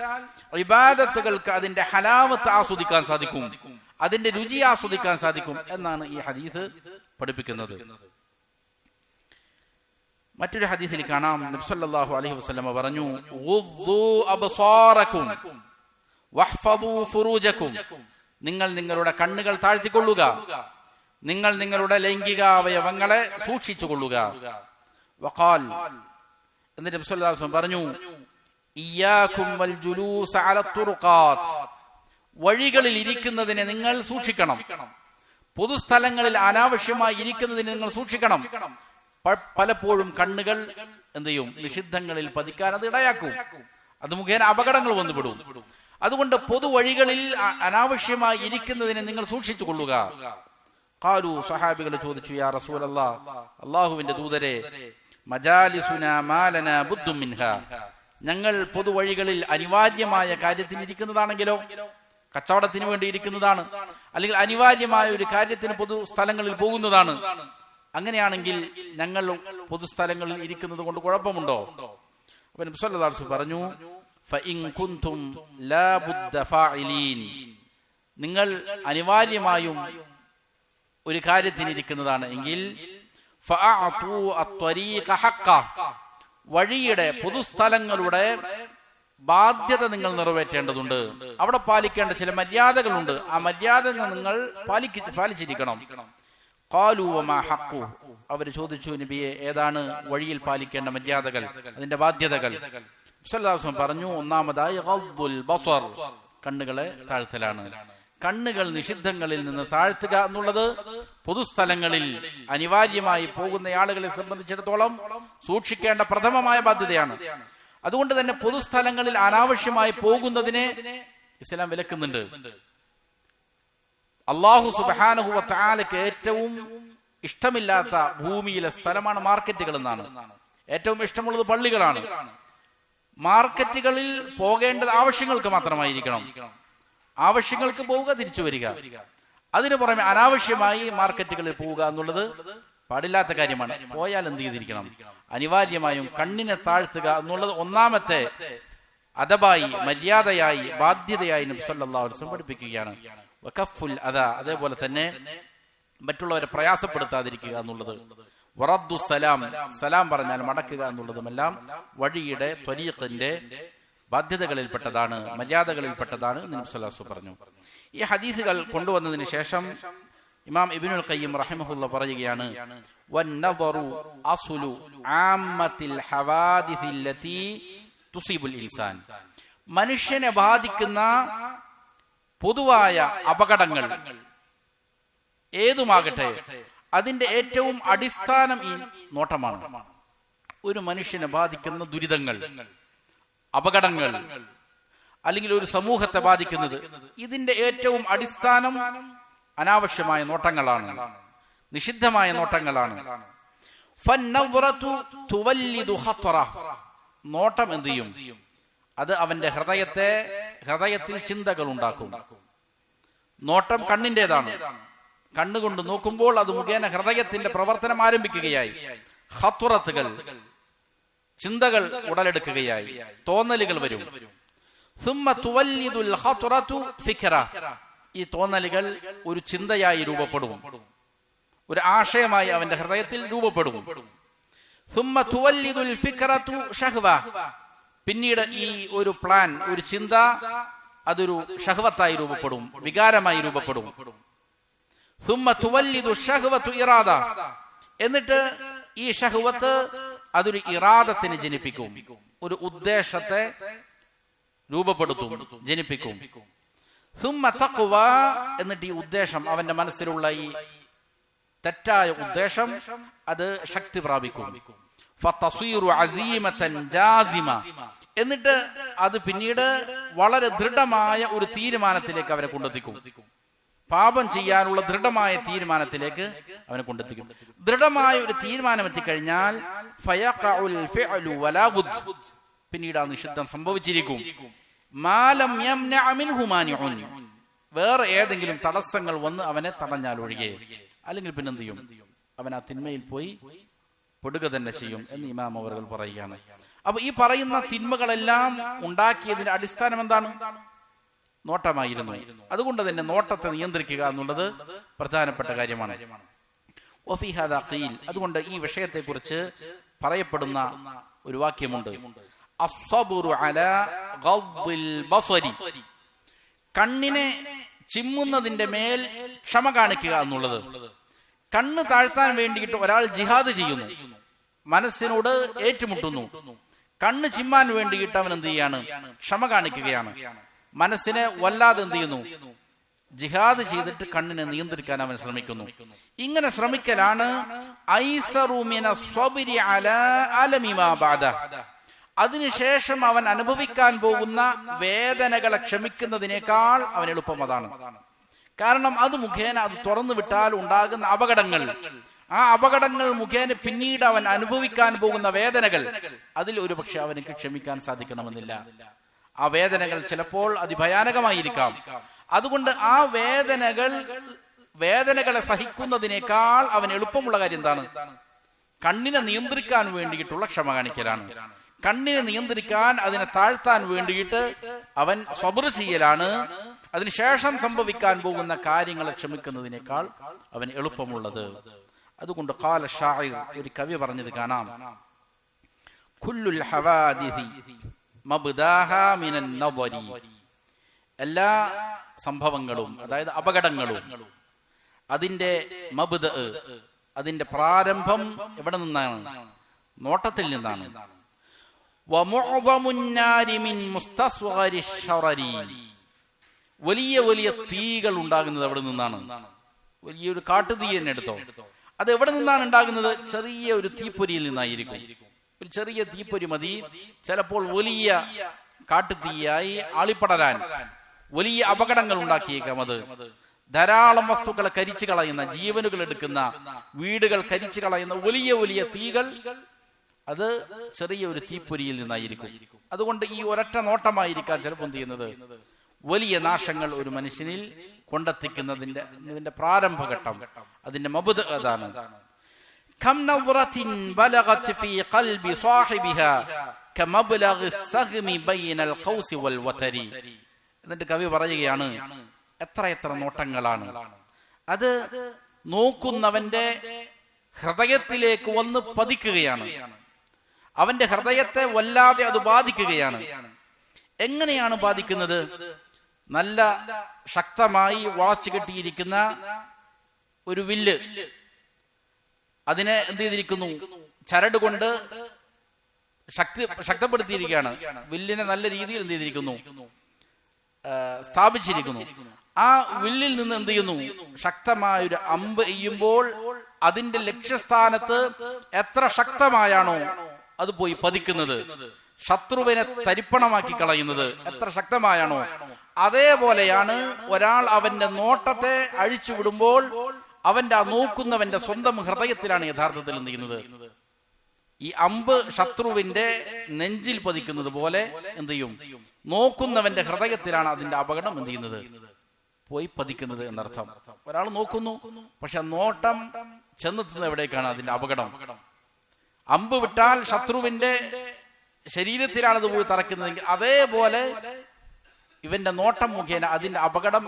Speaker 2: ഇബാദത്തുകൾക്ക് അതിന്റെ ഹലാവത്ത് ആസ്വദിക്കാൻ സാധിക്കും, അതിന്റെ രുചി ആസ്വദിക്കാൻ സാധിക്കും എന്നാണ് ഈ ഹദീസ് പഠിപ്പിക്കുന്നത്. മറ്റൊരു ഹദീസിൽ കാണാം, നബി സല്ലല്ലാഹു അലൈഹി വസല്ലം പറഞ്ഞു, ഗുദ്ദു അബ്സാറകും വഹ്ഫദു ഫുറൂജകും, നിങ്ങൾ നിങ്ങളുടെ കണ്ണുകൾ താഴ്ത്തിക്കൊള്ളുക, നിങ്ങൾ നിങ്ങളുടെ ലൈംഗികാവയവങ്ങളെ സൂക്ഷിച്ചുകൊള്ളുക. വഖാൽ, എന്നിട്ട് നബി സല്ലല്ലാഹു അലൈഹി വസല്ലം പറഞ്ഞു, ഇയ്യാകും വൽ ജുലൂസ അല തുറുഖാത്ത്, വഴികളിൽ ഇരിക്കുന്നതിനെ നിങ്ങൾ സൂക്ഷിക്കണം, പൊതുസ്ഥലങ്ങളിൽ അനാവശ്യമായി ഇരിക്കുന്നതിനെ നിങ്ങൾ സൂക്ഷിക്കണം. പലപ്പോഴും കണ്ണുകൾ എന്ത് ചെയ്യും? നിഷിദ്ധങ്ങളിൽ പതിക്കാൻ അത് ഇടയാക്കും, അത് മുഖേന അപകടങ്ങൾ വന്നുപെടും. അതുകൊണ്ട് പൊതുവഴികളിൽ അനാവശ്യമായി ഇരിക്കുന്നതിനെ നിങ്ങൾ സൂക്ഷിച്ചു കൊള്ളുക. ഖാലു, സഹാബികൾ ചോദിച്ചു, യാ റസൂലല്ലാഹ്, അല്ലാഹുവിന്റെ ദൂതരെ, മജാലിസുനാ മാലനാ ബുദ്ദും മിൻഹാ, ഞങ്ങൾ പൊതുവഴികളിൽ അനിവാര്യമായ കാര്യത്തിന് ഇരിക്കുന്നതാണെങ്കിലോ, കച്ചവടത്തിന് വേണ്ടി ഇരിക്കുന്നതാണ്, അല്ലെങ്കിൽ അനിവാര്യമായ ഒരു കാര്യത്തിന് പൊതു സ്ഥലങ്ങളിൽ പോകുന്നതാണ്, അങ്ങനെയാണെങ്കിൽ ഞങ്ങൾ പൊതുസ്ഥലങ്ങളിൽ ഇരിക്കുന്നത് കൊണ്ട് കുഴപ്പമുണ്ടോ? അപ്പൊ നബി സല്ലല്ലാഹു അലൈഹി വസല്ലം പറഞ്ഞു, ഫഇൻ കുൻതും ലാ ബുദ്ദ ഫാഇലീൻ, നിങ്ങൾ അനിവാര്യമായും ഒരു കാര്യത്തിന് ഇരിക്കുന്നതാണ് എങ്കിൽ ഫഅഅതു അത്വരീഖ ഹഖ്ഖ, വഴിയുടെ പൊതുസ്ഥലങ്ങളുടെ ബാധ്യത നിങ്ങൾ നിറവേറ്റേണ്ടതുണ്ട്. അവിടെ പാലിക്കേണ്ട ചില മര്യാദകളുണ്ട്, ആ മര്യാദകൾ നിങ്ങൾ പാലിച്ചിരിക്കണം. ഖാലു വമാ ഹഖ്ഖു, അവർ ചോദിച്ചു, നബിയെ, ഏതാണ് വഴിയിൽ പാലിക്കേണ്ട മര്യാദകൾ, അതിന്റെ ബാധ്യതകൾ? സല്ലല്ലാഹു അലൈഹി വസല്ലം പറഞ്ഞു, ഒന്നാമതായി ഗദ്ദുൽ ബസർ, കണ്ണുകളെ താഴ്ത്തലാണ്. കണ്ണുകൾ നിഷിദ്ധങ്ങളിൽ നിന്ന് താഴ്ത്തുക എന്നുള്ളത് പൊതുസ്ഥലങ്ങളിൽ അനിവാര്യമായി പോകുന്ന ആളുകളെ സംബന്ധിച്ചിടത്തോളം സൂക്ഷിക്കേണ്ട പ്രഥമമായ ബാധ്യതയാണ്. അതുകൊണ്ട് തന്നെ പൊതുസ്ഥലങ്ങളിൽ അനാവശ്യമായി പോകുന്നതിനെ ഇസ്ലാം വിലക്കുന്നുണ്ട്. അല്ലാഹു സുബ്ഹാനഹു വ തആലക്ക് ഏറ്റവും ഇഷ്ടമില്ലാത്ത ഭൂമിയിലെ സ്ഥലമാണ് മാർക്കറ്റുകൾ എന്നാണ്. ഏറ്റവും ഇഷ്ടമുള്ളത് പള്ളികളാണ്. മാർക്കറ്റുകളിൽ പോകേണ്ടത് ആവശ്യങ്ങൾക്ക് മാത്രമായിരിക്കണം. ആവശ്യങ്ങൾക്ക് പോവുക, തിരിച്ചു വരിക. അതിനു പുറമെ അനാവശ്യമായി മാർക്കറ്റുകളിൽ പോവുക എന്നുള്ളത് പാടില്ലാത്ത കാര്യമാണ്. പോയാൽ എന്ത് ചെയ്തിരിക്കണം? അനിവാര്യമായും കണ്ണിനെ താഴ്ത്തുക എന്നുള്ളത് ഒന്നാമത്തെ അദബായി, മര്യാദയായി, ബാധ്യതയായി നബി സല്ലല്ലാഹു അലൈഹി വസല്ലം പഠിപ്പിക്കുകയാണ്. വഖഫുൽ അദാ, അതേപോലെ തന്നെ മറ്റുള്ളവരെ പ്രയാസപ്പെടുത്താതിരിക്കുക എന്നുള്ളത്. വറദ്ദു സലാം, സലാം പറഞ്ഞാൽ മടക്കുക എന്നുള്ളതുമെല്ലാം വഴിയുടെ ത്വരീഖിന്റെ ബാധ്യതകളിൽപ്പെട്ടതാണ്, മര്യാദകളിൽപ്പെട്ടതാണ് നബി സല്ലല്ലാഹു അലൈഹി വസല്ലം പറഞ്ഞു. ഈ ഹദീസുകൾ കൊണ്ടുവന്നതിന് ശേഷം ഇമാം ഇബ്നുൽ ഖയ്യിം റഹിമഹുല്ലാഹ് പറയുകയാണ്, വന്നദറു അസ്ലു ആമ്മത്തിൽ ഹവാദിസില്ലതി തുസീബുൽ ഇൻസാൻ, മനുഷ്യനെ ബാധിക്കുന്ന പൊതുവായ അപകടങ്ങൾ ഏതുമാകട്ടെ അതിന്റെ ഏറ്റവും അടിസ്ഥാനം ഈ നോട്ടമാണ്. ഒരു മനുഷ്യനെ ബാധിക്കുന്ന ദുരിതങ്ങൾ, അപകടങ്ങൾ, അല്ലെങ്കിൽ ഒരു സമൂഹത്തെ ബാധിക്കുന്നത്, ഇതിന്റെ ഏറ്റവും അടിസ്ഥാനം അനാവശ്യമായ നോട്ടങ്ങളാണ്, നിഷിദ്ധമായ നോട്ടങ്ങളാണ്. നോട്ടം എന്ത് ചെയ്യും? അത് അവന്റെ ഹൃദയത്തിൽ ചിന്തകൾ ഉണ്ടാക്കും. നോട്ടം കണ്ണിന്റേതാണ്. കണ്ണുകൊണ്ട് നോക്കുമ്പോൾ അത് മുഖേന ഹൃദയത്തിന്റെ പ്രവർത്തനം ആരംഭിക്കുകയായി. ഖത്റത്തുകൾ, ചിന്തകൾ ഉടലെടുക്കുകയായി, തോന്നലുകൾ വരും. സുമ്മ തുവല്ലിദുൽ ഖത്റതു ഫിക്റ, ഈ തോന്നലുകൾ ഒരു ചിന്തയായി രൂപപ്പെടും, ഒരു ആശയമായി അവന്റെ ഹൃദയത്തിൽ രൂപപ്പെടും. സുമ്മ തുവല്ലിദുൽ ഫിക്റതു ശഹ്വ, പിന്നീട് ഈ ഒരു പ്ലാൻ, ഒരു ചിന്ത, അതൊരു ഷഹ്വത്തായി രൂപപ്പെടും, വികാരമായി രൂപപ്പെടും. സുമ്മ തുവല്ലിദു ശഹ്വതു ഇറാദ, എന്നിട്ട് ഈ ഷഹ്വത്ത് അതൊരു ഇറാദത്തിനെ ജനിപ്പിക്കും, ഒരു ഉദ്ദേശത്തെ രൂപപ്പെടുത്തും, ജനിപ്പിക്കും. സുമ്മ തഖ്വ, എന്നിട്ട് ഈ ഉദ്ദേശം, അവന്റെ മനസ്സിലുള്ള ഈ തെറ്റായ ഉദ്ദേശം അത് ശക്തി പ്രാപിക്കും. ഫതസീറു അസീമതൻ ജാസിമ, എന്നിട്ട് അത് പിന്നീട് വളരെ ദൃഢമായ ഒരു തീരുമാനത്തിലേക്ക് അവരെ കൊണ്ടെത്തിക്കും. പാപം ചെയ്യാനുള്ള ദൃഢമായ തീരുമാനത്തിലേക്ക് അവനെ കൊണ്ടെത്തിക്കും. ദൃഢമായ ഒരു തീരുമാനം എത്തിക്കഴിഞ്ഞാൽ ഫയഖഉൽ ഫിഅലു വലാ ബുദ്, പിന്നീട് ആ നിഷിദ്ധം സംഭവിച്ചിരിക്കും. മാലം യംനഅ മിൻഹു മാനിഉൻ, വേറെ ഏതെങ്കിലും തടസ്സങ്ങൾ വന്ന് അവനെ തടഞ്ഞാൽ ഒഴികെ, അല്ലെങ്കിൽ പിന്നെന്ത് ചെയ്യും, അവൻ ആ തിന്മയിൽ പോയി പെടുക തന്നെ ചെയ്യും എന്ന് ഇമാം അവറുകൾ പറയുകയാണ്. അപ്പൊ ഈ പറയുന്ന തിന്മകളെല്ലാം ഉണ്ടാക്കിയതിന്റെ അടിസ്ഥാനം എന്താണ്? നോട്ടമായിരുന്നു. അതുകൊണ്ട് തന്നെ നോട്ടത്തെ നിയന്ത്രിക്കുക എന്നുള്ളത് പ്രധാനപ്പെട്ട കാര്യമാണ്. വഫീ ഹാദാ ഖീൽ, അതുകൊണ്ട് ഈ വിഷയത്തെ കുറിച്ച് പറയപ്പെടുന്ന ഒരു വാക്യമുണ്ട്, അസ്സബ്റു അലാ ഗദ്ദിൽ ബസരി, കണ്ണിനെ ചിമ്മുന്നതിന്റെ മേൽ ക്ഷമ കാണിക്കുക എന്നുള്ളത്. കണ്ണ് താഴ്ത്താൻ വേണ്ടിയിട്ട് ഒരാൾ ജിഹാദ് ചെയ്യുന്നു, മനസ്സിനോട് ഏറ്റുമുട്ടുന്നു. കണ്ണ് ചിമ്മാൻ വേണ്ടിയിട്ട് അവൻ എന്ത് ചെയ്യാണ്? ക്ഷമ കാണിക്കുകയാണ്. മനസ്സിനെ വല്ലാതെ എന്ത് ചെയ്യുന്നു? ജിഹാദ് ചെയ്തിട്ട് കണ്ണിനെ നിയന്ത്രിക്കാൻ അവൻ ശ്രമിക്കുന്നു. ഇങ്ങനെ ശ്രമിക്കലാണ് ഐസറു മിന സ്വബ്രി അലാ അലമി മാ ബഅദ, അതിനുശേഷം അവൻ അനുഭവിക്കാൻ പോകുന്ന വേദനകളെ ക്ഷമിക്കുന്നതിനേക്കാൾ അവൻ എളുപ്പം അതാണ്. കാരണം അത് മുഖേന, അത് തുറന്നു വിട്ടാൽ ഉണ്ടാകുന്ന അപകടങ്ങൾ, ആ അപകടങ്ങൾ മുഖേന പിന്നീട് അവൻ അനുഭവിക്കാൻ പോകുന്ന വേദനകൾ, അതിൽ ഒരു പക്ഷെ അവനക്ക് ക്ഷമിക്കാൻ സാധിക്കണമെന്നില്ല. ആ വേദനകൾ ചിലപ്പോൾ അതിഭയാനകമായിരിക്കാം. അതുകൊണ്ട് ആ വേദനകളെ സഹിക്കുന്നതിനേക്കാൾ അവൻ എളുപ്പമുള്ള കാര്യം എന്താണ്? കണ്ണിനെ നിയന്ത്രിക്കാൻ വേണ്ടിയിട്ടുള്ള ക്ഷമ കാണിക്കലാണ്. കണ്ണിനെ നിയന്ത്രിക്കാൻ, അതിനെ താഴ്ത്താൻ വേണ്ടിയിട്ട് അവൻ സബ്ർ ചെയ്യലാണ്. അതിനുശേഷം സംഭവിക്കാൻ പോകുന്ന കാര്യങ്ങളെ ക്ഷമിക്കുന്നതിനേക്കാൾ അവൻ എളുപ്പമുള്ളത്. അതുകൊണ്ട് ഖാല ഷാഇർ, ഒരു കവി പറഞ്ഞത് കാണാം, കുല്ലുൽ ഹവാദിസി മബ്ദാഹാ മിനൻ നദരി, എല്ലാ സംഭവങ്ങളും, അതായത് അപകടങ്ങളും, അതിന്റെ മബ്ദ, അതിന്റെ പ്രാരംഭം എവിടെ നിന്നാണ്? നോട്ടത്തിൽ നിന്നാണ്. വമുഅ്ദമുൻ നാരി മിൻ മുസ്തസ്ഗരി ശറരി, വലിയ വലിയ തീകൾ ഉണ്ടാകുന്നത് എവിടെ നിന്നാണ്? വലിയൊരു കാട്ടുതീ തന്നെ എടുത്തോ, അത് എവിടെ നിന്നാണ് ഉണ്ടാകുന്നത്? ചെറിയ ഒരു തീപ്പൊരിയിൽ നിന്നായിരിക്കും. ഒരു ചെറിയ തീപ്പൊരി മതി ചിലപ്പോൾ വലിയ കാട്ടുതീയായി ആളിപ്പടരാൻ, വലിയ അപകടങ്ങൾ ഉണ്ടാക്കിയേക്കാം. അത് ധാരാളം വസ്തുക്കളെ കരിച്ചു കളയുന്ന, ജീവനുകൾ എടുക്കുന്ന, വീടുകൾ കരിച്ചു കളയുന്ന വലിയ വലിയ തീകൾ, അത് ചെറിയ ഒരു തീപ്പൊരിയിൽ നിന്നായിരിക്കും. അതുകൊണ്ട് ഈ ഒരൊറ്റ നോട്ടമായിരിക്കാം ചിലപ്പോൾ എന്ത് ചെയ്യുന്നത്? വലിയ നാശങ്ങൾ ഒരു മനുഷ്യനിൽ കൊണ്ടെത്തിക്കുന്നതിന്റെ പ്രാരംഭഘട്ടം, അതിന്റെ മബ്ദ അതാണ്. കം നവറത്തിൻ ബലഗത് ഫീ ഖൽബി സാഹിബിഹാ കമബ്ലഗി സഗ്മി ബൈനൽ ഖൗസി വൽ വതരി. എന്നിട്ട് കവി പറയുകയാണ്, എത്ര എത്ര നോട്ടങ്ങളാണ് അത് നോക്കുന്നവന്റെ ഹൃദയത്തിലേക്ക് വന്ന് പതിക്കുകയാണ്. അവന്റെ ഹൃദയത്തെ വല്ലാതെ അത് ബാധിക്കുകയാണ്. എങ്ങനെയാണ് ബാധിക്കുന്നത്? നല്ല ശക്തമായി വളച്ചു കെട്ടിയിരിക്കുന്ന ഒരു വില്ല്, അതിനെ എന്ത് ചെയ്തിരിക്കുന്നു? ചരട് കൊണ്ട് ശക്തപ്പെടുത്തിയിരിക്കുകയാണ്. വില്ലിനെ നല്ല രീതിയിൽ എന്ത് ചെയ്തിരിക്കുന്നു? സ്ഥാപിച്ചിരിക്കുന്നു. ആ വില്ലിൽ നിന്ന് എന്ത് ചെയ്യുന്നു? ശക്തമായൊരു അമ്പ് എയ്യുമ്പോൾ അതിന്റെ ലക്ഷ്യസ്ഥാനത്ത് എത്ര ശക്തമായാണോ അത് പോയി പതിക്കുന്നത്, ശത്രുവിനെ തരിപ്പണമാക്കി കളയുന്നത് എത്ര ശക്തമായാണോ, അതേപോലെയാണ് ഒരാൾ അവന്റെ നോട്ടത്തെ അഴിച്ചുവിടുമ്പോൾ അവന്റെ ആ നോക്കുന്നവന്റെ സ്വന്തം ഹൃദയത്തിലാണ് യഥാർത്ഥത്തിൽ എന്ത് ചെയ്യുന്നത്? ഈ അമ്പ് ശത്രുവിന്റെ നെഞ്ചിൽ പതിക്കുന്നത് പോലെ എന്ത് ചെയ്യും? നോക്കുന്നവന്റെ ഹൃദയത്തിലാണ് അതിന്റെ അപകടം എന്ത് ചെയ്യുന്നത്? പോയി പതിക്കുന്നത് എന്നർത്ഥം. ഒരാൾ നോക്കുന്നു, പക്ഷെ നോട്ടം ചെന്നെത്തുന്നത് എവിടേക്കാണ്? അതിന്റെ അപകടം. അമ്പ് വിട്ടാൽ ശത്രുവിന്റെ ശരീരത്തിലാണ് അത് പോയി തറയ്ക്കുന്നതെങ്കിൽ അതേപോലെ ഇവന്റെ നോട്ടം മുഖേന അതിന്റെ അപകടം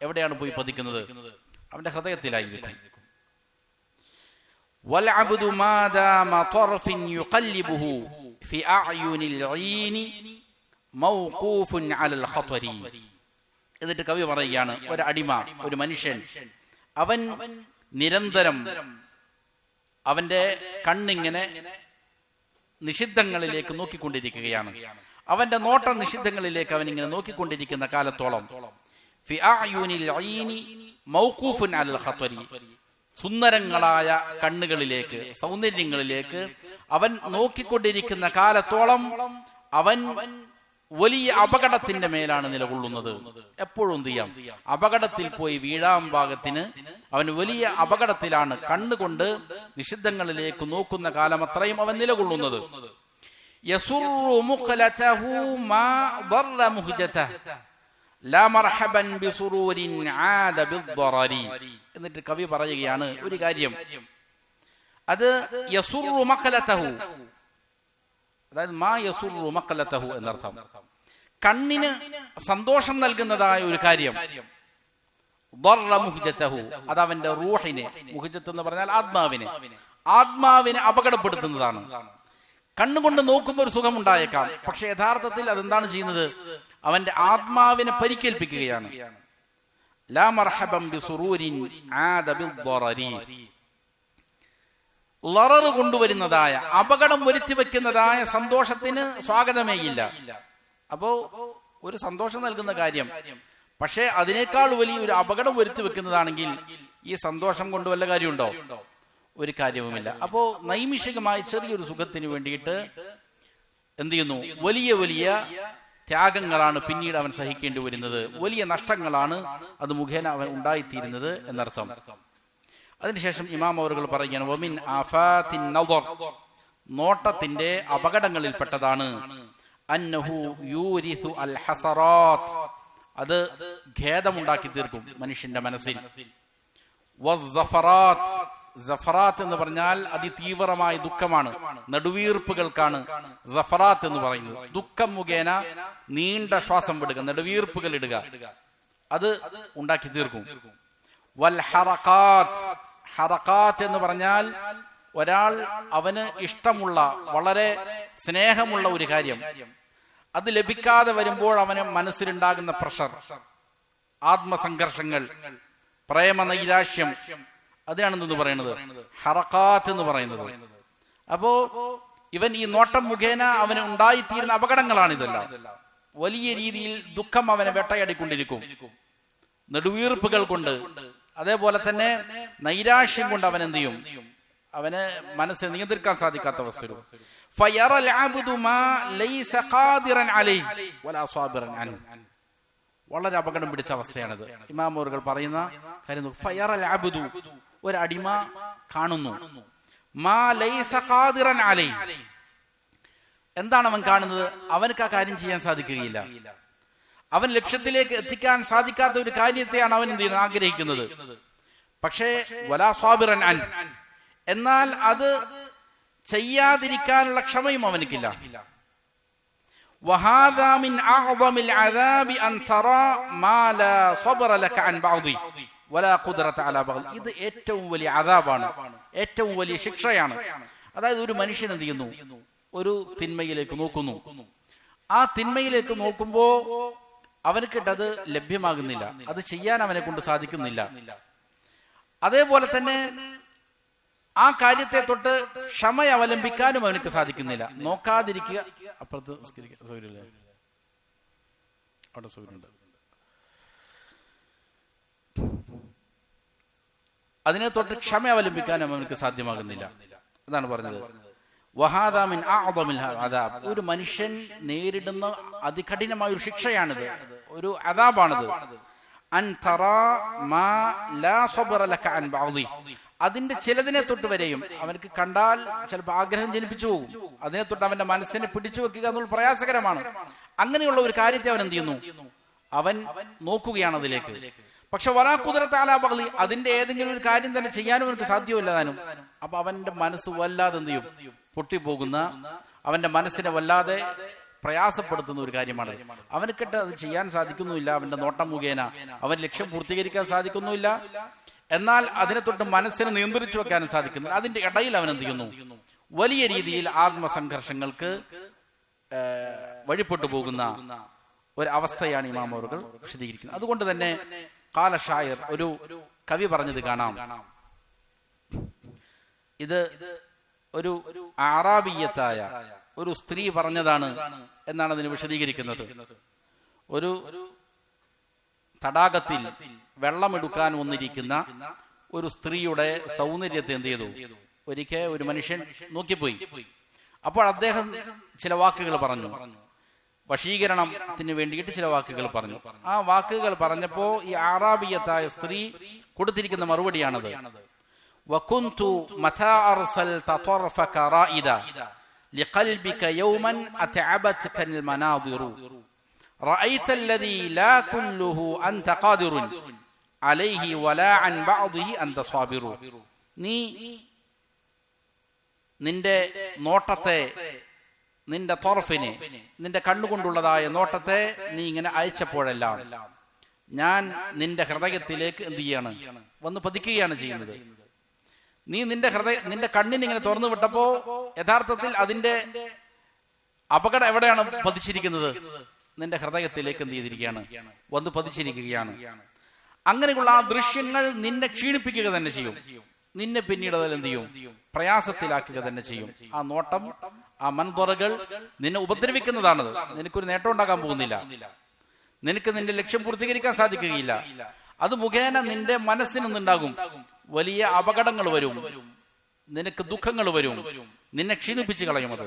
Speaker 2: എവിടെയാണ് പോയി പതിക്കുന്നത്? അവന്റെ ഹൃദയത്തിലായിരിക്കും. വൽഅബ്ദു മാ ദാമ തർഫൻ യുഖല്ലിബുഹു ഫി അഅ്യുനിൽ ഈനി മൗഖൂഫുൻ അലൽ ഖത്വരി. എന്നിട്ട് കവി പറയുകയാണ്, ഒരു അടിമ, ഒരു മനുഷ്യൻ, അവൻ നിരന്തരം അവന്റെ കണ്ണിങ്ങനെ നിഷിദ്ധങ്ങളിലേക്ക് നോക്കിക്കൊണ്ടിരിക്കുകയാണ്. അവന്റെ നോട്ടം നിഷിദ്ധങ്ങളിലേക്ക് അവൻ ഇങ്ങനെ നോക്കിക്കൊണ്ടിരിക്കുന്ന കാലത്തോളം ഫി അഅ്യുനിൽ ഈനി മൗഖൂഫുൻ അലൽ ഖത്വരി, സുന്ദരങ്ങളായ കണ്ണുകളിലേക്ക്, സൗന്ദര്യങ്ങളിലേക്ക് അവൻ നോക്കിക്കൊണ്ടിരിക്കുന്ന കാലത്തോളം അവൻ വലിയ അപകടത്തിന്റെ മേലാണ് നിലകൊള്ളുന്നത്. എപ്പോഴും എന്ത് ചെയ്യാം? അപകടത്തിൽ പോയി വീഴാൻ പാകത്തിന് അവൻ വലിയ അപകടത്തിലാണ്. കണ്ണുകൊണ്ട് നിഷിദ്ധങ്ങളിലേക്ക് നോക്കുന്ന കാലം അത്രയും അവൻ നിലകൊള്ളുന്നത്. യസുറു മുഖലതഹു മാ ദറ മുഹ്ജതഹു ലാ മർഹബൻ ബിസുറൂരിൻ ആദ ബിദ്ദറരി. എന്നിട്ട് കവി പറയുകയാണ് ഒരു കാര്യം, അത് യസുറു മഖലതഹു, അതായത് മാ യസുറു മഖലതഹു എന്നർത്ഥം. കണ്ണിന് സന്തോഷം നൽകുന്നതായ ഒരു കാര്യം. ദറ മുഹ്ജതഹു, അത് അവന്റെ റൂഹിനെ, മുഹ്ജത്ത് എന്ന് പറഞ്ഞാൽ ആത്മാവിനെ അപകടപ്പെടുത്തുന്നതാണ്. കണ്ണുകൊണ്ട് നോക്കുമ്പോൾ ഒരു സുഖം ഉണ്ടായേക്കാം, പക്ഷെ യഥാർത്ഥത്തിൽ അതെന്താണ് ചെയ്യുന്നത്? അവന്റെ ആത്മാവിനെ പരിക്കേൽപ്പിക്കുകയാണ്. ലാ മർഹബൻ ബിസുറൂരിൻ ആദ ബിദ്ദറരി, ലറർ കൊണ്ടുവരുന്നതായ, അപകടം വരുത്തി വെക്കുന്നതായ സന്തോഷത്തിന് സ്വാഗതമേയില്ല. അപ്പോ ഒരു സന്തോഷം നൽകുന്ന കാര്യം, പക്ഷെ അതിനേക്കാൾ വലിയൊരു അപകടം വരുത്തി വെക്കുന്നതാണെങ്കിൽ ഈ സന്തോഷം കൊണ്ട് വല്ല കാര്യമുണ്ടോ? ഒരു കാര്യവുമില്ല. അപ്പോ നൈമിഷികമായി ചെറിയൊരു സുഖത്തിന് വേണ്ടിയിട്ട് എന്ത് ചെയ്യുന്നു? വലിയ വലിയ ത്യാഗങ്ങളാണ് പിന്നീട് അവൻ സഹിക്കേണ്ടി വരുന്നത്. വലിയ നഷ്ടങ്ങളാണ് അത് മുഖേന അവൻ ഉണ്ടായിത്തീരുന്നത് എന്നർത്ഥം. അതിനുശേഷം ഇമാം അവറുകൾ പറയുകയാണ്, വമിൻ ആഫാത്തിൻ നദർ, നോട്ടത്തിന്റെ അപകടങ്ങളിൽപ്പെട്ടതാണ് അന്നഹു യൂരിസു അൽ ഹസറാത്ത്, അത് ഖേദമുണ്ടാക്കി തീർക്കും മനുഷ്യന്റെ മനസ്സിൽ. വസ്സഫറാത്ത്, സഫറാത്ത് എന്ന് പറഞ്ഞാൽ അതിതീവ്രമായ ദുഃഖമാണ്, നെടുവീർപ്പുകൾക്കാണ് സഫറാത്ത് എന്ന് പറയുന്നത്. ദുഃഖം മുഖേന നീണ്ട ശ്വാസം വിടുക, നെടുവീർപ്പുകൾ ഇടുക, അത് ഉണ്ടാക്കി തീർക്കും. വൽ ഹറകാത്ത്, ഹറകാത്ത് എന്ന് പറഞ്ഞാൽ ഒരാൾ അവന് ഇഷ്ടമുള്ള, വളരെ സ്നേഹമുള്ള ഒരു കാര്യം അത് ലഭിക്കാതെ വരുമ്പോൾ അവന് മനസ്സിലുണ്ടാകുന്ന പ്രഷർ, ആത്മസംഘർഷങ്ങൾ, പ്രേമ നൈരാശ്യം, അതിനാണെന്ന് പറയുന്നത് ഹറകാത്ത് എന്ന് പറയുന്നത്. അപ്പോ ഇവൻ ഈ നോട്ടം മുഖേന അവന് ഉണ്ടായിത്തീരുന്ന അപകടങ്ങളാണ് ഇതെല്ലാം. വലിയ രീതിയിൽ ദുഃഖം അവനെ വേട്ടയാടിക്കൊണ്ടിരിക്കും, നെടുവീർപ്പുകൾ കൊണ്ട്, അതേപോലെ തന്നെ നൈരാശ്യം കൊണ്ട് അവൻ എന്ത് ചെയ്യും? അവന് മനസ്സിനെ നിയന്ത്രിക്കാൻ സാധിക്കാത്ത അവസ്ഥ വരും. ഫയറൽ അബ്ദു മാ ലൈസ ഖാദിറൻ അലൈഹി വലാ സാബിറൻ അൻഹു, വളരെ അപകടം പിടിച്ച അവസ്ഥയാണിത്. ഇമാമുകൾ പറയുന്ന കാര്യം, ഫയറൽ അബ്ദു, ഒരു അടിമ കാണുന്നു, മാ ലൈസ ഖാദിറൻ അലൈഹി, എന്താണ് അവൻ കാണുന്നത്? അവനക്ക് ആ കാര്യം ചെയ്യാൻ സാധിക്കുകയില്ല. അവൻ ലക്ഷ്യത്തിലേക്ക് എത്തിക്കാൻ സാധിക്കാത്ത ഒരു കാര്യത്തെയാണ് അവൻ എന്ത് ചെയ്യുന്നത്? ആഗ്രഹിക്കുന്നത്. പക്ഷേ വലാ സാബിറൻ അൻഹു, എന്നാൽ അത് ചെയ്യാതിരിക്കാനുള്ള ക്ഷമയും അവനക്കില്ല. വഹാദാ മിൻ അഅ്ദമിൽ അദാബി അൻ തറാ മാ ലാ സബ്റ ലക അൻ ബഅദി വലാ ഖുദ്റത അലാ ബഅദി. ഇത് ഏറ്റവും വലിയ അദാബാണ്, ഏറ്റവും വലിയ ശിക്ഷയാണ്. അതായത് ഒരു മനുഷ്യൻ എന്ത് ചെയ്യുന്നു? ഒരു തിന്മയിലേക്ക് നോക്കുന്നു. ആ തിന്മയിലേക്ക് നോക്കുമ്പോ അവനക്കിട്ടത് ലഭ്യമാകുന്നില്ല, അത് ചെയ്യാൻ അവനെ കൊണ്ട് സാധിക്കുന്നില്ല. അതേപോലെ തന്നെ ആ കാര്യത്തെ തൊട്ട് ക്ഷമ അവലംബിക്കാനും അവനക്ക് സാധിക്കുന്നില്ല. നോക്കാതിരിക്കുക, അപ്പുറത്ത് സൗകര്യമില്ല, അവിടെ സൗകര്യമുണ്ട്, അതിനെ തൊട്ട് ക്ഷമ അവലംബിക്കാനും അവനക്ക് സാധ്യമാകുന്നില്ല. അതാണ് പറഞ്ഞത്. വഹാദാ മിൻ അഅ്ദമിൽ അദാബ്, ഒരു മനുഷ്യൻ നേരിടുന്ന അതികഠിനമായ ഒരു ശിക്ഷയാണിത്, ഒരു അദാബാണിത്. അൻ തറാ മാ ലാ സബ്റ ലക അൻ ബഅദി, അതിന്റെ ചിലതിനെ തൊട്ട് വരെയും അവനക്ക് കണ്ടാൽ ചിലപ്പോൾ ആഗ്രഹം ജനിപ്പിച്ചു പോകും. അതിനെ തൊട്ട് അവന്റെ മനസ്സിനെ പിടിച്ചു വെക്കുക എന്നുള്ള പ്രയാസകരമാണ്. അങ്ങനെയുള്ള ഒരു കാര്യത്തെ അവൻ എന്ത് ചെയ്യുന്നു? അവൻ നോക്കുകയാണ് അതിലേക്ക്. പക്ഷെ വലാ ഖുദ്റത അലാ ബഅദി, അതിന്റെ ഏതെങ്കിലും ഒരു കാര്യം തന്നെ ചെയ്യാനും അവനക്ക് സാധ്യമല്ല താനും. അപ്പൊ അവന്റെ മനസ്സ് വല്ലാതെ എന്ത് ചെയ്യും? പൊട്ടിപ്പോകുന്ന, അവന്റെ മനസ്സിനെ വല്ലാതെ പ്രയാസപ്പെടുത്തുന്ന ഒരു കാര്യമാണ്. അവനക്കിട്ട് അത് ചെയ്യാൻ സാധിക്കുന്നുമില്ല, അവന്റെ നോട്ടം മുഖേന അവൻ ലക്ഷ്യം പൂർത്തീകരിക്കാൻ സാധിക്കുന്നുമില്ല. എന്നാൽ അതിനെ തൊട്ട് മനസ്സിനെ നിയന്ത്രിച്ചു വെക്കാനും സാധിക്കുന്നില്ല. അതിന്റെ ഇടയിൽ അവൻ എന്ത് ചെയ്യുന്നു? വലിയ രീതിയിൽ ആത്മസംഘർഷങ്ങൾക്ക് വഴിപ്പെട്ടു പോകുന്ന ഒരു അവസ്ഥയാണ് ഇമാം അവറുകൾ വിശദീകരിക്കുന്നത്. അതുകൊണ്ട് തന്നെ ഖാല ഷായർ, ഒരു കവി പറഞ്ഞത് കാണാം. ഇത് ഒരു അറാബിയത്തായ ഒരു സ്ത്രീ പറഞ്ഞതാണ് എന്നാണ് അതിന് വിശദീകരിക്കുന്നത്. ഒരു തടാകത്തിൽ വെള്ളമെടുക്കാൻ വന്നിരിക്കുന്ന ഒരു സ്ത്രീയുടെ സൗന്ദര്യത്തെ എന്ത് ചെയ്തു? ഒരിക്കൽ ഒരു മനുഷ്യൻ നോക്കിപ്പോയി. അപ്പോൾ അദ്ദേഹം ചില വാക്കുകൾ പറഞ്ഞു, വശീകരണത്തിന് വേണ്ടിയിട്ട് ചില വാക്കുകൾ പറഞ്ഞു. ആ വാക്കുകൾ പറഞ്ഞപ്പോ ഈ അറാബിയത്തായ സ്ത്രീ കൊടുത്തിരിക്കുന്ന മറുപടിയാണത്. വകുന്തു മതാ അർസൽത തർഫക റായിദ لقلبك يوما أتعبتك المناظر رأيت الذي لا كله أنت قادر عليه ولا عن بعضه أنت صابر. നീ നിന്റെ നോട്ടത്തെ, നിന്റെ തൊറഫിനെ, നിന്റെ കണ്ണുകൊണ്ടുള്ളതായ നോട്ടത്തെ നീ ഇങ്ങനെ അയച്ചപ്പോഴെല്ലാം ഞാൻ നിന്റെ ഹൃദയത്തിലേക്ക് എന്ത് ചെയ്യാണ്? വന്ന് പതിക്കുകയാണ് ചെയ്യുന്നത്. നീ നിന്റെ കണ്ണിനിങ്ങനെ തുറന്നു വിട്ടപ്പോ യഥാർത്ഥത്തിൽ അതിന്റെ അപകടം എവിടെയാണ് പതിച്ചിരിക്കുന്നത്? നിന്റെ ഹൃദയത്തിലേക്ക് എന്ത് ചെയ്തിരിക്കുകയാണ്? വന്ന് പതിച്ചിരിക്കുകയാണ്. അങ്ങനെയുള്ള ആ ദൃശ്യങ്ങൾ നിന്നെ ക്ഷീണിപ്പിക്കുക തന്നെ ചെയ്യും. നിന്നെ പിന്നീട് അതിൽ എന്ത് ചെയ്യും? പ്രയാസത്തിലാക്കുക തന്നെ ചെയ്യും. ആ നോട്ടം, ആ മൻദറുകൾ നിന്നെ ഉപദ്രവിക്കുന്നതാണത്. നിനക്കൊരു നേട്ടം ഉണ്ടാക്കാൻ പോകുന്നില്ല. നിനക്ക് നിന്റെ ലക്ഷ്യം പൂർത്തീകരിക്കാൻ സാധിക്കുകയില്ല. അത് മുഖേന നിന്റെ മനസ്സിൽ നിന്നുണ്ടാകും വലിയ അപകടങ്ങൾ വരും, നിനക്ക് ദുഃഖങ്ങൾ വരും, നിന്നെ ക്ഷീണിപ്പിച്ച് കളയും. അത്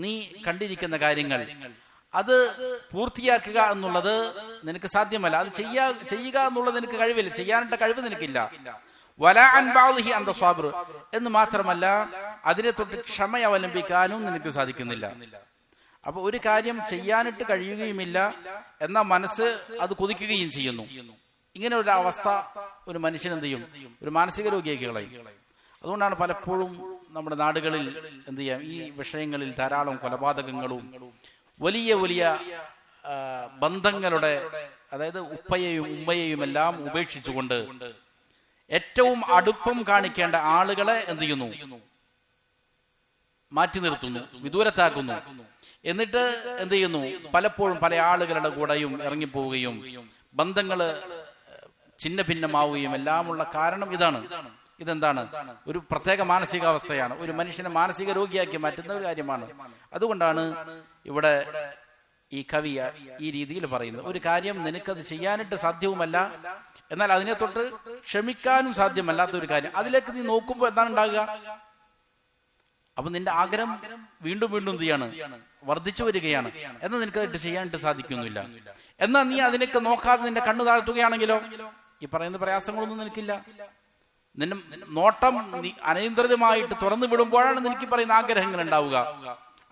Speaker 2: നീ കണ്ടിരിക്കുന്ന കാര്യങ്ങൾ അത് പൂർത്തിയാക്കുക എന്നുള്ളത് നിനക്ക് സാധ്യമല്ല. അത് ചെയ്യുക എന്നുള്ളത് നിനക്ക് കഴിവില്ല, ചെയ്യാനുള്ള കഴിവ് നിനക്കില്ല. എന്ന് മാത്രമല്ല അതിനെ തൊട്ട് ക്ഷമ അവലംബിക്കാനും നിനക്ക് സാധിക്കുന്നില്ല. അപ്പൊ ഒരു കാര്യം ചെയ്യാനിട്ട് കഴിയുകയുമില്ല, എന്നാൽ മനസ്സ് അത് കൊതിക്കുകയും ചെയ്യുന്നു. ഇങ്ങനെ ഒരു അവസ്ഥ ഒരു മനുഷ്യൻ എന്ത് ചെയ്യും? ഒരു മാനസിക രോഗിയാക്കി കളയും. അതുകൊണ്ടാണ് പലപ്പോഴും നമ്മുടെ നാടുകളിൽ എന്ത് ചെയ്യാം, ഈ വിഷയങ്ങളിൽ ധാരാളം കൊലപാതകങ്ങളും വലിയ വലിയ ബന്ധങ്ങളുടെ, അതായത് ഉപ്പയെയും ഉമ്മയെയും എല്ലാം ഉപേക്ഷിച്ചുകൊണ്ട് ഏറ്റവും അടുപ്പം കാണിക്കേണ്ട ആളുകളെ എന്ത് ചെയ്യുന്നു? മാറ്റി നിർത്തുന്നു, വിദൂരത്താക്കുന്നു. എന്നിട്ട് എന്ത് ചെയ്യുന്നു? പലപ്പോഴും പല ആളുകളുടെ കൂടെയും ഇറങ്ങിപ്പോവുകയും ബന്ധങ്ങള് ഛിന്ന ഭിന്നമാവുകയും എല്ലാമുള്ള കാരണം ഇതാണ്. ഇതെന്താണ്? ഒരു പ്രത്യേക മാനസികാവസ്ഥയാണ്. ഒരു മനുഷ്യനെ മാനസിക രോഗിയാക്കി മാറ്റുന്ന ഒരു കാര്യമാണ്. അതുകൊണ്ടാണ് ഇവിടെ ഈ കവി ഈ രീതിയിൽ പറയുന്നത്. ഒരു കാര്യം നിനക്കത് ചെയ്യാനിട്ട് സാധ്യവുമല്ല, എന്നാൽ അതിനെ തൊട്ട് ക്ഷമിക്കാനും സാധ്യമല്ലാത്ത ഒരു കാര്യം, അതിലേക്ക് നീ നോക്കുമ്പോൾ എന്താണ് ഉണ്ടാകുക? അപ്പൊ നിന്റെ ആഗ്രഹം വീണ്ടും വീണ്ടും എന്ത് ചെയ്യാണ്? വർദ്ധിച്ചു വരികയാണ്. എന്നാൽ നിനക്കതിട്ട് ചെയ്യാനിട്ട് സാധിക്കുന്നില്ല. എന്നാൽ നീ അതിനൊക്കെ നോക്കാതെ നിന്റെ കണ്ണു താഴ്ത്തുകയാണെങ്കിലോ ഈ പറയുന്ന പ്രയാസങ്ങളൊന്നും നിനക്കില്ല. നിന്റെ നോട്ടം അനിയന്ത്രിതമായിട്ട് തുറന്നു വിടുമ്പോഴാണ് നിനക്ക് പറയുന്ന ആഗ്രഹങ്ങൾ ഉണ്ടാവുക.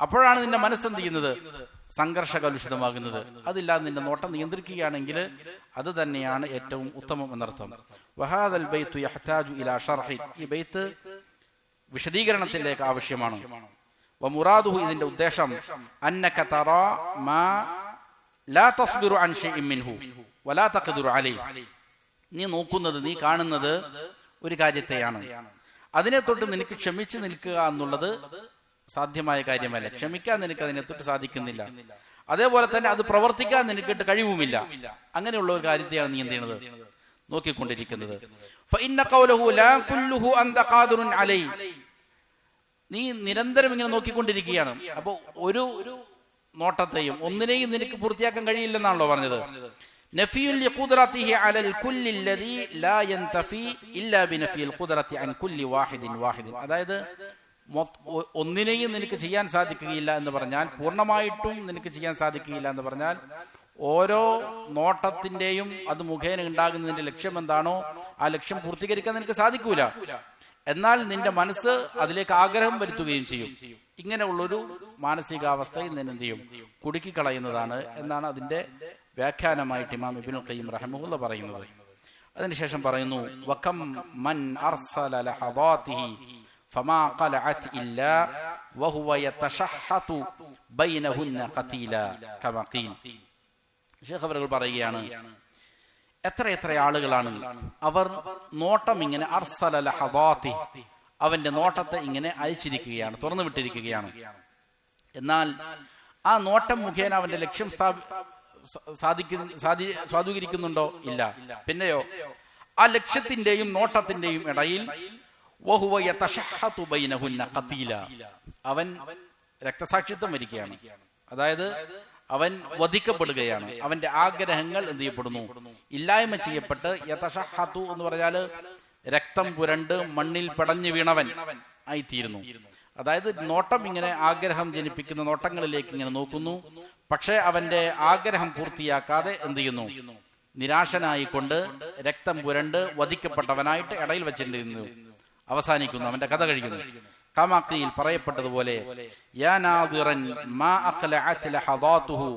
Speaker 2: അപ്പോഴാണ് നിന്റെ മനസ്സെന്ത് ചെയ്യുന്നത്? സംഘർഷകലുഷിതമാകുന്നത്. അതില്ലാതെ നിന്റെ നോട്ടം നിയന്ത്രിക്കുകയാണെങ്കിൽ അത് തന്നെയാണ് ഏറ്റവും ഉത്തമം എന്നർത്ഥം. വഹാദൽ ബൈത്തു യഹ്താജു ഇലാ ശർഹി, ഈ ബൈത്ത് വിശദീകരണത്തിലേക്ക് ആവശ്യമാണ്. വമുറാദുഹു, ഇതിന്റെ ഉദ്ദേശം അന്നക തറാ മാ ലാ തസ്ബിറു അൻ ശൈഇൻ മിൻഹു വലാ തഖ്ദിറു അലൈഹി, നീ നോക്കുന്നത്, നീ കാണുന്നത് ഒരു കാര്യത്തെയാണ്. അതിനെ തൊട്ട് നിനക്ക് ക്ഷമിച്ചു നിൽക്കുക എന്നുള്ളത് സാധ്യമായ കാര്യമല്ല. ക്ഷമിക്കാൻ നിനക്ക് അതിനെ തൊട്ട് സാധിക്കുന്നില്ല. അതേപോലെ തന്നെ അത് പ്രവർത്തിക്കാൻ നിനക്കിട്ട് കഴിവുമില്ല. അങ്ങനെയുള്ള ഒരു കാര്യത്തെയാണ് നീ എന്ത് ചെയ്യുന്നത്? നോക്കിക്കൊണ്ടിരിക്കുന്നത്. നീ നിരന്തരം ഇങ്ങനെ നോക്കിക്കൊണ്ടിരിക്കുകയാണ്. അപ്പൊ ഒരു നോട്ടത്തെയും ഒന്നിനെയും നിനക്ക് പൂർത്തിയാക്കാൻ കഴിയില്ലെന്നാണല്ലോ പറഞ്ഞത്. അതായത് ഒന്നിനെയും നിനക്ക് ചെയ്യാൻ സാധിക്കുകയില്ല എന്ന് പറഞ്ഞാൽ, പൂർണ്ണമായിട്ടും നിനക്ക് ചെയ്യാൻ സാധിക്കുകയില്ല എന്ന് പറഞ്ഞാൽ, ഓരോ നോട്ടത്തിന്റെയും അത് മുഖേന ഉണ്ടാകുന്നതിന്റെ ലക്ഷ്യം എന്താണോ ആ ലക്ഷ്യം പൂർത്തീകരിക്കാൻ നിനക്ക് സാധിക്കൂല. എന്നാൽ നിന്റെ മനസ്സ് അതിലേക്ക് ആഗ്രഹം വരുത്തുകയും ചെയ്യും. ഇങ്ങനെയുള്ളൊരു മാനസികാവസ്ഥയിൽ നിന്ന് എന്ത് ചെയ്യും? കുടുക്കിക്കളയുന്നതാണ് എന്നാണ് അതിന്റെ വ്യാഖ്യാനമായിട്ട് ഇമാം ഇബ്നുൽ ഖയ്യിം റഹിമഹുല്ലാഹ് പറയുന്നത്. അതിനുശേഷം പറയുന്നു വകം മൻ അർസല ലഹദാതിഹി ഫമാ ഖലഅത് ഇല്ലാ വഹുവ യതശഹതു ബൈനഹുന്ന ഖതീല കമാ ഖീൽ. ശൈഖ് അവറുകൾ പറയുകയാണ്, എത്ര ആളുകളാണ് അവർ നോട്ടം ഇങ്ങനെ അർസല ലഹദാതിഹി, അവന്റെ നോട്ടത്തെ ഇങ്ങനെ അയച്ചിരിക്കുകയാണ്, തുറന്നു വിട്ടിരിക്കുകയാണ്. എന്നാൽ ആ നോട്ടം മുഖേന അവന്റെ ലക്ഷ്യം സാധൂകരിക്കുന്നുണ്ടോ? ഇല്ല. പിന്നെയോ ആ ലക്ഷ്യത്തിന്റെയും നോട്ടത്തിന്റെയും ഇടയിൽ വഹുവ യതശഹതു ബൈനഹുന്ന ഖതീല, അവൻ രക്തസാക്ഷിത്വം വരികയാണ്. അതായത് അവൻ വധിക്കപ്പെടുകയാണ്. അവന്റെ ആഗ്രഹങ്ങൾ എന്ത് ചെയ്യപ്പെടുന്നു? ഇല്ലായ്മ ചെയ്യപ്പെട്ട്, യതശഹതു എന്ന് പറഞ്ഞാൽ രക്തം പുരണ്ട് മണ്ണിൽ പടഞ്ഞു വീണവൻ ആയിത്തീരുന്നു. അതായത് നോട്ടം ഇങ്ങനെ ആഗ്രഹം ജനിപ്പിക്കുന്ന നോട്ടങ്ങളിലേക്ക് ഇങ്ങനെ നോക്കുന്നു. പക്ഷെ അവന്റെ ആഗ്രഹം പൂർത്തിയാക്കാതെ എന്ത് ചെയ്യുന്നു? നിരാശനായിക്കൊണ്ട് രക്തം പുരണ്ട് വധിക്കപ്പെട്ടവനായിട്ട് ഇടയിൽ വെച്ചിട്ടുണ്ട് അവസാനിക്കുന്നു, അവന്റെ കഥ കഴിക്കുന്നു. കമാഖീൽ പറയപ്പെട്ടതുപോലെ, യാ നാദിറൻ മാ അഖ്ലഅത് ലഹദാതുഹു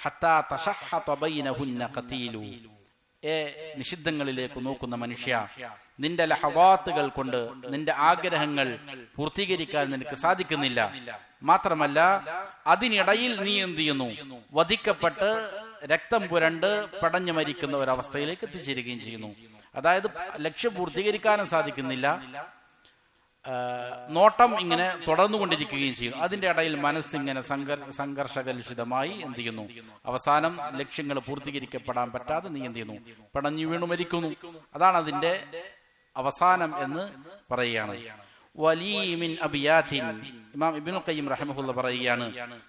Speaker 2: ഹത്താ തശഹത ബൈനഹുന്ന ഖതീലു. നിഷിദ്ധങ്ങളിലേക്ക് നോക്കുന്ന മനുഷ്യ, നിന്റെ ലഹദാത്തുകൾ കൊണ്ട് നിന്റെ ആഗ്രഹങ്ങൾ പൂർത്തീകരിക്കാൻ നിനക്ക് സാധിക്കുന്നില്ല. മാത്രമല്ല അതിനിടയിൽ നീ എന്ത് ചെയ്യുന്നു? വധിക്കപ്പെട്ട് രക്തം പുരണ്ട് പടഞ്ഞു മരിക്കുന്ന ഒരവസ്ഥയിലേക്ക് എത്തിച്ചേരുകയും ചെയ്യുന്നു. അതായത് ലക്ഷ്യം പൂർത്തീകരിക്കാനും സാധിക്കുന്നില്ല, നോട്ടം ഇങ്ങനെ തുടർന്നുകൊണ്ടിരിക്കുകയും ചെയ്യും. അതിന്റെ ഇടയിൽ മനസ്സിങ്ങനെ സംഘർഷകലുഷിതമായി എന്ത് ചെയ്യുന്നു? അവസാനം ലക്ഷ്യങ്ങൾ പൂർത്തീകരിക്കപ്പെടാൻ പറ്റാതെ നീ എന്ത് ചെയ്യുന്നു? പടഞ്ഞു വീണു മരിക്കുന്നു. അതാണ് അതിന്റെ അവസാനം എന്ന് പറയുകയാണ്. വലീമിൻ അബിയാത്തിൻ, ഇമാം ഇബ്നുൽ ഖയ്യിം റഹിമഹുല്ലാഹ് പറയുകയാണ്,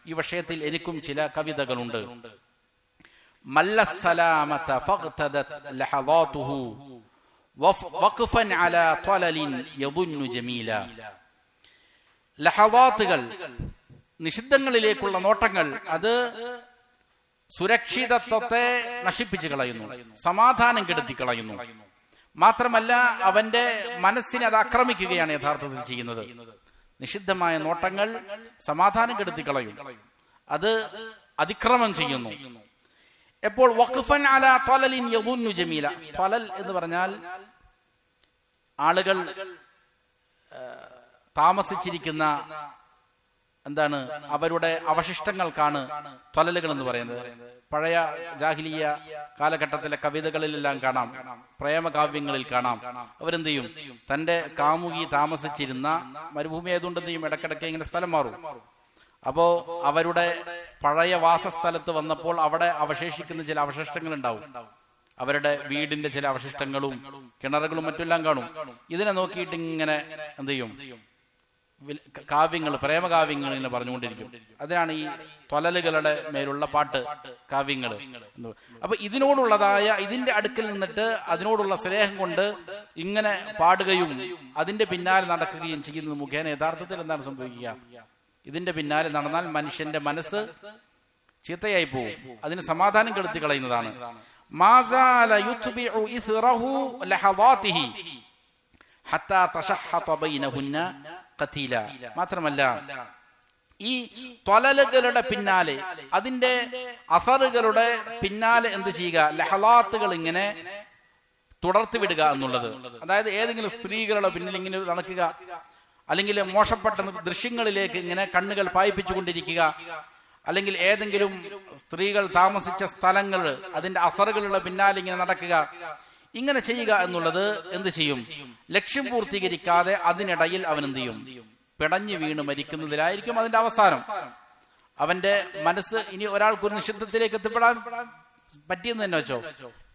Speaker 2: ഈ വിഷയത്തിൽ എനിക്കും ചില കവിതകളുണ്ട്. മല്ലസ്സലാമത ഫഖ്തദത് ലഹദാതുഹു വഖഫൻ അലാ ത്വലലിൻ യദുന്നു ജമീല. ലഹദാത്തുകൾ, നിഷിദ്ധങ്ങളിലേക്കുള്ള നോട്ടങ്ങൾ, അത് സുരക്ഷിതത്വത്തെ നശിപ്പിച്ചു കളയുന്നു, സമാധാനം കെടുത്തി കളയുന്നു. മാത്രമല്ല അവന്റെ മനസ്സിനെ അത് ആക്രമിക്കുകയാണ് യഥാർത്ഥത്തിൽ ചെയ്യുന്നത്. നിഷിദ്ധമായ നോട്ടങ്ങൾ സമാധാനം കെടുത്തി കളയും, അത് അതിക്രമം ചെയ്യുന്നു. എപ്പോൾ വഖഫൻ അലാ ത്വലലിൻ യദുന്നു ജമീല. ത്വലൽ എന്ന് പറഞ്ഞാൽ ആളുകൾ താമസിച്ചിരിക്കുന്ന എന്താണ് അവരുടെ അവശിഷ്ടങ്ങൾക്കാണ് ത്വലലുകൾ എന്ന് പറയുന്നത്. പഴയ ജാഹിലിയ കാലഘട്ടത്തിലെ കവിതകളിലെല്ലാം കാണാം, പ്രേമകാവ്യങ്ങളിൽ കാണാം. അവരെന്ത് ചെയ്യും? തന്റെ കാമുകി താമസിച്ചിരുന്ന മരുഭൂമി ആയതുകൊണ്ട് എന്ത് ചെയ്യും? ഇടയ്ക്കിടയ്ക്ക് ഇങ്ങനെ സ്ഥലം മാറും. അപ്പോ അവരുടെ പഴയ വാസസ്ഥലത്ത് വന്നപ്പോൾ അവിടെ അവശേഷിക്കുന്ന ചില അവശിഷ്ടങ്ങൾ ഉണ്ടാവും. അവരുടെ വീടിന്റെ ചില അവശിഷ്ടങ്ങളും കിണറുകളും മറ്റെല്ലാം കാണും. ഇതിനെ നോക്കിയിട്ട് ഇങ്ങനെ എന്ത് ചെയ്യും? കാവ്യങ്ങൾ, പ്രേമകാവ്യങ്ങൾ ഇങ്ങനെ പറഞ്ഞുകൊണ്ടിരിക്കും. അതിനാണ് ഈ ത്വലലുകളുടെ മേലുള്ള പാട്ട് കാവ്യങ്ങൾ. അപ്പൊ ഇതിനോടുള്ളതായ ഇതിന്റെ അടുക്കൽ നിന്നിട്ട് അതിനോടുള്ള സ്നേഹം കൊണ്ട് ഇങ്ങനെ പാടുകയും അതിന്റെ പിന്നാലെ നടക്കുകയും ചെയ്യുന്നത് മുഖേന യഥാർത്ഥത്തിൽ എന്താണ് സംഭവിക്കുക? ഇതിന്റെ പിന്നാലെ നടന്നാൽ മനുഷ്യന്റെ മനസ്സ് ചീത്തയായി പോകും, അതിന് സമാധാനം കെടുത്തി കളയുന്നതാണ്. മാത്രമല്ല ഈ ത്വലലുകളുടെ പിന്നാലെ, അതിന്റെ അസറുകളുടെ പിന്നാലെ എന്ത് ചെയ്യുക? ലഹളാത്തുകൾ ഇങ്ങനെ തുടർത്തി വിടുക എന്നുള്ളത്. അതായത് ഏതെങ്കിലും സ്ത്രീകളുടെ പിന്നിൽ ഇങ്ങനെ നടക്കുക, അല്ലെങ്കിൽ മോശപ്പെട്ട ദൃശ്യങ്ങളിലേക്ക് ഇങ്ങനെ കണ്ണുകൾ പായിപ്പിച്ചുകൊണ്ടിരിക്കുക, അല്ലെങ്കിൽ ഏതെങ്കിലും സ്ത്രീകൾ താമസിച്ച സ്ഥലങ്ങൾ അതിന്റെ അസറുകളുടെ പിന്നാലെ ഇങ്ങനെ നടക്കുക, ഇങ്ങനെ ചെയ്യുക എന്നുള്ളത് എന്ത് ചെയ്യും? ലക്ഷ്യം പൂർത്തീകരിക്കാതെ അതിനിടയിൽ അവൻ എന്ത് ചെയ്യും? പിടഞ്ഞു വീണ് മരിക്കുന്നതിലായിരിക്കും അതിന്റെ അവസാനം. അവന്റെ മനസ്സ് ഇനി ഒരാൾക്കൊരു നിഷിദ്ധത്തിലേക്ക് എത്തിപ്പെടാൻ പറ്റിയെന്ന് തന്നെ വെച്ചോ,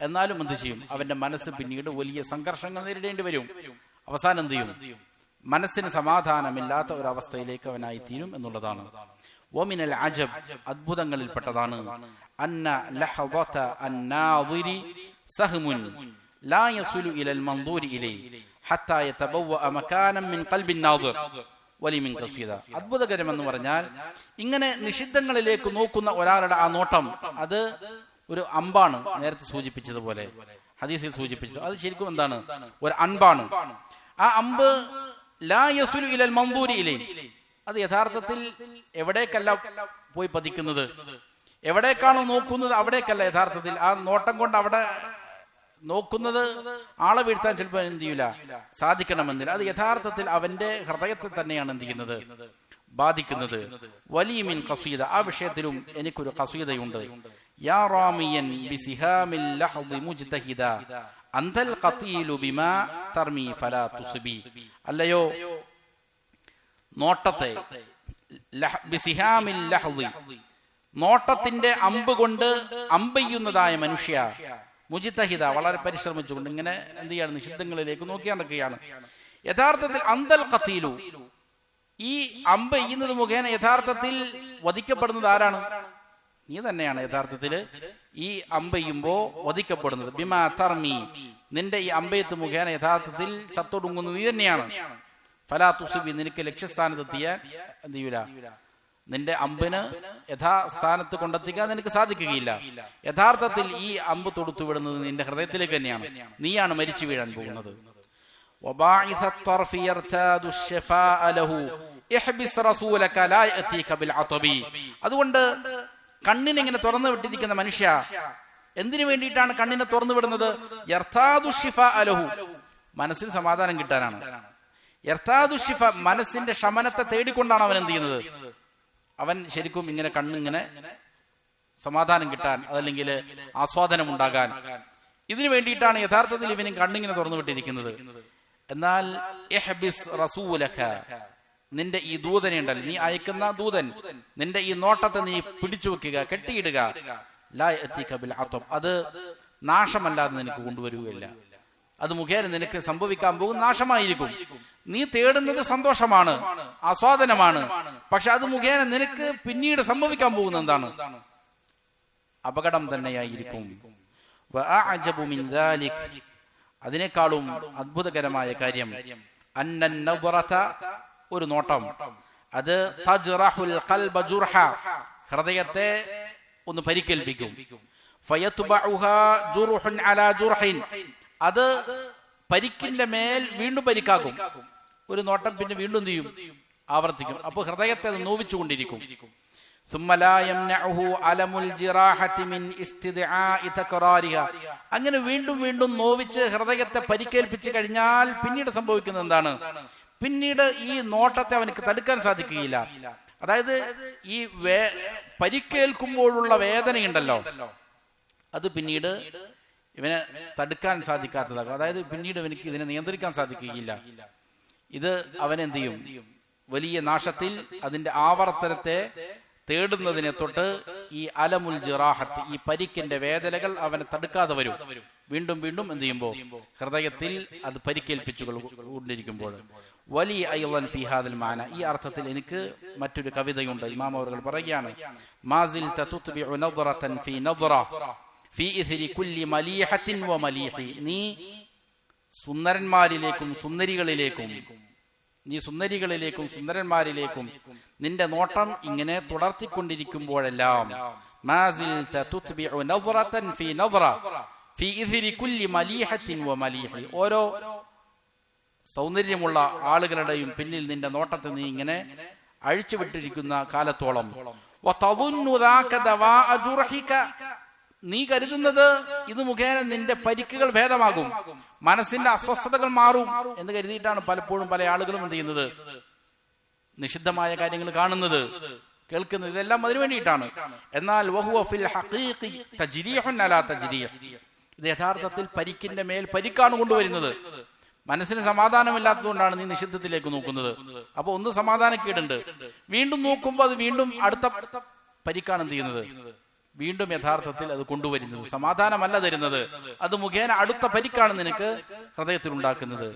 Speaker 2: എന്നാലും എന്ത് ചെയ്യും? അവന്റെ മനസ്സ് പിന്നീട് വലിയ സംഘർഷങ്ങൾ നേരിടേണ്ടി വരും. അവസാനം എന്ത് ചെയ്യും? മനസ്സിന് സമാധാനമില്ലാത്ത ഒരവസ്ഥയിലേക്ക് അവനായി തീരും എന്നുള്ളതാണ്. വമിനൽ അജബ്, അത്ഭുതങ്ങളിൽപ്പെട്ടതാണ്, അന്ന ലഹദത അന്നാദിരി സഹ്മുൻ ലാ യസുലു ഇലൽ മൻദൂരി ഇലൈഹി ഹത്താ യതബവ്വഅ മകാനം മിൻ ഖൽബിൻ നാദിർ വലി മിൻ ഖസീദ. അത്ഭുതകരമെന്ന് പറഞ്ഞാൽ ഇങ്ങനെ നിഷിദ്ധങ്ങളിലേക്ക് നോക്കുന്ന ഒരാളുടെ ആ നോട്ടം അത് ഒരു അമ്പാണ്. നേരത്തെ സൂചിപ്പിച്ചതുപോലെ, ഹദീസിൽ സൂചിപ്പിച്ചത്, അത് ശരിക്കും എന്താണ്? ഒരു അൻപാണ്. ആ അമ്പ് ലാ യസുലു ഇലൽ മൻദൂരി ഇലൈഹി, അത് യഥാർത്ഥത്തിൽ എവിടേക്കല്ല പോയി പതിക്കുന്നത്, എവിടേക്കാണോ നോക്കുന്നത് അവിടേക്കല്ല യഥാർത്ഥത്തിൽ. ആ നോട്ടം കൊണ്ട് അവിടെ നോക്കുന്നത് ആളെ വീഴ്ത്താൻ ചിലപ്പോൾ എന്ത് ചെയ്യൂല, സാധിക്കണമെന്നില്ല. അത് യഥാർത്ഥത്തിൽ അവന്റെ ഹൃദയത്തെ തന്നെയാണ് എന്ത് ചെയ്യുന്നത്, ബാധിക്കുന്നത്. വലിയമിൻ ഖസീദ, ആ വിഷയത്തിലും എനിക്കൊരു ഖസീദയുണ്ട്. യാ റാമിയൻ ബിസിഹാമിൽ ലഹ്ദി മുജ്തഹിദ അന്തൽ ഖതീലു ബിമാ തർമി ഫലാ തുസ്ബി. അല്ലയോ നോട്ടത്തെ, ബിസിഹാമിൽ ലഹ്ദി, നോട്ടത്തിന്റെ അമ്പ് കൊണ്ട് അമ്പെയ്യുന്നതായ മനുഷ്യ, മുജ്തഹിദ, വളരെ പരിശ്രമിച്ചുകൊണ്ട് ഇങ്ങനെ എന്ത് ചെയ്യാണ്, നിഷിദ്ധങ്ങളിലേക്ക് നോക്കി നടക്കുകയാണ്. യഥാർത്ഥത്തിൽ അന്തൽ ഖതീലു, ഈ അമ്പ് എയ്യുന്നത് മുഖേന യഥാർത്ഥത്തിൽ വധിക്കപ്പെടുന്നത് ആരാണ്? നീ തന്നെയാണ് യഥാർത്ഥത്തിൽ ഈ അമ്പെയ്യുമ്പോ വധിക്കപ്പെടുന്നത്. ബിമാ തർമി, നിന്റെ ഈ അമ്പയത്ത് മുഖേന യഥാർത്ഥത്തിൽ ചത്തൊടുങ്ങുന്നത് നീ തന്നെയാണ്. ഫലാ തുസ്ബി, നിനക്ക് ലക്ഷ്യസ്ഥാനത്തെത്തിയാൻ എന്ത് ചെയ്യൂല, നിന്റെ അമ്പിന് യഥാസ്ഥാനത്ത് കൊണ്ടെത്തിക്കാൻ നിനക്ക് സാധിക്കുകയില്ല. യഥാർത്ഥത്തിൽ ഈ അമ്പ് തൊടുത്തു വിടുന്നത് നിന്റെ ഹൃദയത്തിലേക്ക് തന്നെയാണ്. നീയാണ് മരിച്ചു വീഴാൻ പോകുന്നത്. അതുകൊണ്ട് കണ്ണിനെങ്ങനെ തുറന്നു വിട്ടിരിക്കുന്ന മനുഷ്യ, എന്തിനു വേണ്ടിയിട്ടാണ് കണ്ണിനെ തുറന്നു വിടുന്നത്? മനസ്സിന് സമാധാനം കിട്ടാനാണ്. മനസ്സിന്റെ ശമനത്തെ തേടിക്കൊണ്ടാണ് അവൻ എന്ത് ചെയ്യുന്നത്. അവൻ ശരിക്കും ഇങ്ങനെ കണ്ണിങ്ങനെ സമാധാനം കിട്ടാൻ, അതല്ലെങ്കിൽ ആസ്വാദനം ഉണ്ടാകാൻ, ഇതിനു വേണ്ടിയിട്ടാണ് യഥാർത്ഥത്തിൽ ഇവനും കണ്ണിങ്ങനെ തുറന്നു വിട്ടിരിക്കുന്നത്. എന്നാൽ നിന്റെ ഈ ദൂതനെ ഉണ്ടല്ലോ, നീ അയക്കുന്ന ദൂതൻ, നിന്റെ ഈ നോട്ടത്തെ നീ പിടിച്ചു വെക്കുക, കെട്ടിയിടുക. ലാ യഅതീക ബിൽ അത്ബ്, അത് നാശമല്ലാതെ നിനക്ക് കൊണ്ടുവരികയില്ല. അത് മുഖേന നിനക്ക് സംഭവിക്കാൻ പോകുന്ന നാശമായിരിക്കും. നീ തേടുന്നത് സന്തോഷമാണ്, ആസ്വാദനമാണ്. പക്ഷെ അത് മുഖേന നിനക്ക് പിന്നീട് സംഭവിക്കാൻ പോകുന്ന എന്താണ്? അപകടം തന്നെയായിരിക്കും. വഅഅജബു മിൻ ദാലിക്, അതിനേക്കാളും അത്ഭുതകരമായ കാര്യം, അന്നൻ നദറത, ഒരു നോട്ടം, അത് തജ്റഹുൽ ഖൽബ ജുർഹ, ഹൃദയത്തെ ഒന്ന് പരിക്കേൽപ്പിക്കും. ഫയത്ബഉഹാ ജുർഹുൻ അലാ ജുർഹിൻ, അത് പരിക്കിന്റെ മേൽ വീണ്ടും പരിക്കാകും. ഒരു നോട്ടം പിന്നെ വീണ്ടും എന്ത് ചെയ്യും, ആവർത്തിക്കും. അപ്പോൾ ഹൃദയത്തെ അത് നോവിച്ചുകൊണ്ടിരിക്കും. അങ്ങനെ വീണ്ടും വീണ്ടും നോവിച്ച് ഹൃദയത്തെ പരിക്കേൽപ്പിച്ചു കഴിഞ്ഞാൽ പിന്നീട് സംഭവിക്കുന്നത് എന്താണ്? പിന്നീട് ഈ നോട്ടത്തെ അവനക്ക് തടുക്കാൻ സാധിക്കുകയില്ല. അതായത് ഈ പരിക്കേൽക്കുമ്പോഴുള്ള വേദനയുണ്ടല്ലോ, അത് പിന്നീട് ഇവനെ തടുക്കാൻ സാധിക്കാത്തതാകും. അതായത് പിന്നീട് ഇവനക്ക് ഇതിനെ നിയന്ത്രിക്കാൻ സാധിക്കുകയില്ല. ഇത് അവനെന്ത് ചെയ്യും, വലിയ നാശത്തിൽ, അതിന്റെ ആവർത്തനത്തെ തേടുന്നതിനെ തൊട്ട് ഈ അലമുൽ ജിറാഹത്ത്, ഈ പരിക്കിന്റെ വേദനകൾ അവനെ തടുക്കാതെ വരും. വീണ്ടും വീണ്ടും എന്ത് ചെയ്യുമ്പോൾ ഹൃദയത്തിൽ അത് പരിക്കേൽപ്പിച്ചുകൊണ്ടിരിക്കുമ്പോൾ. വലിയ അയ്ളൻ ഫീ ഹാദൽ മാന, ഈ അർത്ഥത്തിൽ എനിക്ക് മറ്റൊരു കവിതയുണ്ട്. ഇമാം അവറുകൾ പറയുകയാണ്, മാസിൽ തതുത്ബിഉ നദ്റതൻ ഫീ നദ്റ ഫീ ഇസ്രി കുല്ലി മലീഹത്തിൻ വ മലീഹി, നീ സുന്ദരന്മാരിലേക്കും സുന്ദരികളിലേക്കും, സുന്ദരന്മാരിലേക്കും നിന്റെ നോട്ടം ഇങ്ങനെ തുടർത്തിക്കൊണ്ടിരിക്കുമ്പോഴെല്ലാം, മാസിൽ തതുത്ബിഉ നദ്റതൻ ഫീ നദ്റ ഫീ ഇസ്രി കുല്ലി മലീഹത്തിൻ വ മലീഹി, ഓരോ സൗന്ദര്യമുള്ള ആളുകളുടെയും പിന്നിൽ നിന്റെ നോട്ടത്തെ നീ ഇങ്ങനെ അഴിച്ചുവിട്ടിരിക്കുന്ന കാലത്തോളം, നീ കരുതുന്നത് ഇത് മുഖേന നിന്റെ പരിക്കുകൾ ഭേദമാകും, മനസ്സിന്റെ അസ്വസ്ഥതകൾ മാറും എന്ന് കരുതിയിട്ടാണ് പലപ്പോഴും പല ആളുകളും എന്ത് ചെയ്യുന്നത്, നിഷിദ്ധമായ കാര്യങ്ങൾ കാണുന്നത്, കേൾക്കുന്നത്. ഇതെല്ലാം അതിനു വേണ്ടിയിട്ടാണ്. എന്നാൽ വഹുവ ഫിൽ ഹഖീഖി തജ്രീഹുൻ അലാ തജ്രീഹ്, ഇത് യഥാർത്ഥത്തിൽ പരിക്കിന്റെ മേൽ പരിക്കാണ് കൊണ്ടുവരുന്നത്. മനസ്സിന് സമാധാനമില്ലാത്തതുകൊണ്ടാണ് നീ നിഷിദ്ധത്തിലേക്ക് നോക്കുന്നത്. അപ്പൊ ഒന്ന് സമാധാനക്കേടുണ്ട്, വീണ്ടും നോക്കുമ്പോൾ അത് വീണ്ടും അടുത്ത പരിക്കാണ് എന്ത് ചെയ്യുന്നത്, വീണ്ടും യഥാർത്ഥത്തിൽ അത് കൊണ്ടുവരുന്നത്. സമാധാനമല്ല തരുന്നത്, അത് മുഖേന അടുത്ത പരിക്കാണ് നിനക്ക് ഹൃദയത്തിൽ ഉണ്ടാക്കുന്നത്.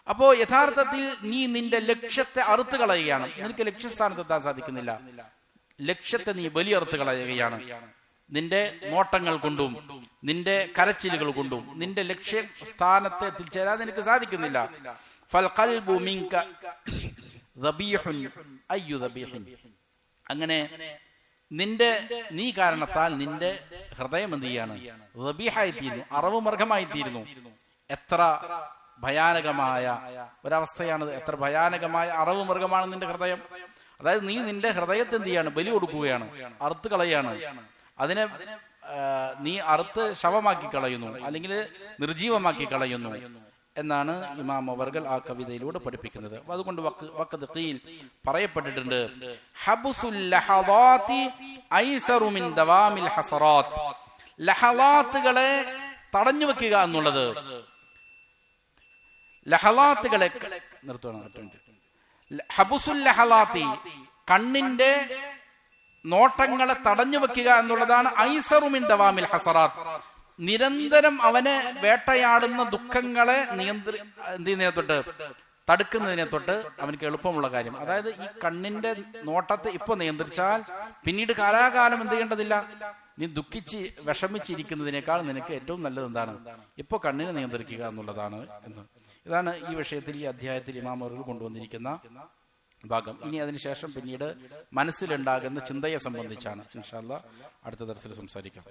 Speaker 2: അപ്പോ യഥാർത്ഥത്തിൽ നീ നിന്റെ ലക്ഷ്യത്തെ അറുത്ത് കളയുകയാണ്. നിനക്ക് ലക്ഷ്യസ്ഥാനത്തെത്താൻ സാധിക്കുന്നില്ല, ലക്ഷ്യത്തെ നീ ബലിയറുത്ത് കളയുകയാണ്. നിന്റെ നോട്ടങ്ങൾ കൊണ്ടും നിന്റെ കരച്ചിലുകൾ കൊണ്ടും നിന്റെ ലക്ഷ്യ സ്ഥാനത്തെ എത്തിച്ചേരാൻ നിനക്ക് സാധിക്കുന്നില്ല. അങ്ങനെ നീ കാരണത്താൽ നിന്റെ ഹൃദയം എന്ത് ചെയ്യാണ്, റബീഹായിത്തീരുന്നു, അറവ് മൃഗമായിത്തീരുന്നു. എത്ര ഭയാനകമായ ഒരവസ്ഥയാണ്, എത്ര ഭയാനകമായ അറവ് മൃഗമാണ് നിന്റെ ഹൃദയം. അതായത് നീ നിന്റെ ഹൃദയത്തെ എന്ത് ചെയ്യാണ്? ബലി കൊടുക്കുകയാണ്, അറുത്ത് കളയാണ്. അതിനെ നീ അറുത്ത് ശവമാക്കി കളയുന്നു, അല്ലെങ്കിൽ നിർജീവമാക്കി കളയുന്നു എന്നാണ് ഇമാം അവർകൾ ആ കവിതയിലൂടെ പഠിപ്പിക്കുന്നത്. അതുകൊണ്ട് വഖദ് ഖീൽ പറയപ്പെട്ടിട്ടുണ്ട്, ഹബ്സുൽ ലഹദാതി ഐസറു മിൻ ദവാമിൽ ഹസറാത്ത്. ലഹളാത്തുകളെ തടഞ്ഞു വെക്കുക എന്നുള്ളത്, ലഹളാത്തുകളെ നിർത്തണം. ഹബ്സുൽ ലഹളാത്തി, കണ്ണിന്റെ നോട്ടങ്ങളെ തടഞ്ഞു വെക്കുക എന്നുള്ളതാണ് ഐസറു മിൻ ദവാമിൽ ഹസറാത്ത്. നിരന്തരം അവനെ വേട്ടയാടുന്ന ദുഃഖങ്ങളെ തടുക്കുന്നതിനെ തൊട്ട് അവനക്ക് എളുപ്പമുള്ള കാര്യം. അതായത് ഈ കണ്ണിന്റെ നോട്ടത്തെ ഇപ്പൊ നിയന്ത്രിച്ചാൽ പിന്നീട് കാലാകാലം എന്ത് ചെയ്യേണ്ടതില്ല. നീ ദുഃഖിച്ച് വിഷമിച്ചിരിക്കുന്നതിനേക്കാൾ നിനക്ക് ഏറ്റവും നല്ലത് എന്താണ്? ഇപ്പൊ കണ്ണിനെ നിയന്ത്രിക്കുക എന്നുള്ളതാണ് എന്ന്. ഇതാണ് ഈ വിഷയത്തിൽ, ഈ അധ്യായത്തിൽ ഇമാം അവറുകൾ കൊണ്ടുവന്നിരിക്കുന്ന ഭാഗം. ഇനി അതിനുശേഷം പിന്നീട് മനസ്സിലുണ്ടാകുന്ന ചിന്തയെ സംബന്ധിച്ചാണ് ഇൻഷാ അല്ലാഹ് അടുത്ത ദർസിൽ സംസാരിക്കാം.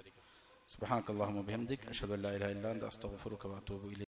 Speaker 2: സുബ്ഹാനക്കല്ലാഹുമ്മ വബിഹംദിക അഷ്ഹദു അല്ലാ ഇലാഹ ഇല്ല അൻത അസ്തഗ്ഫിറുക വഅതൂബു ഇലൈക്.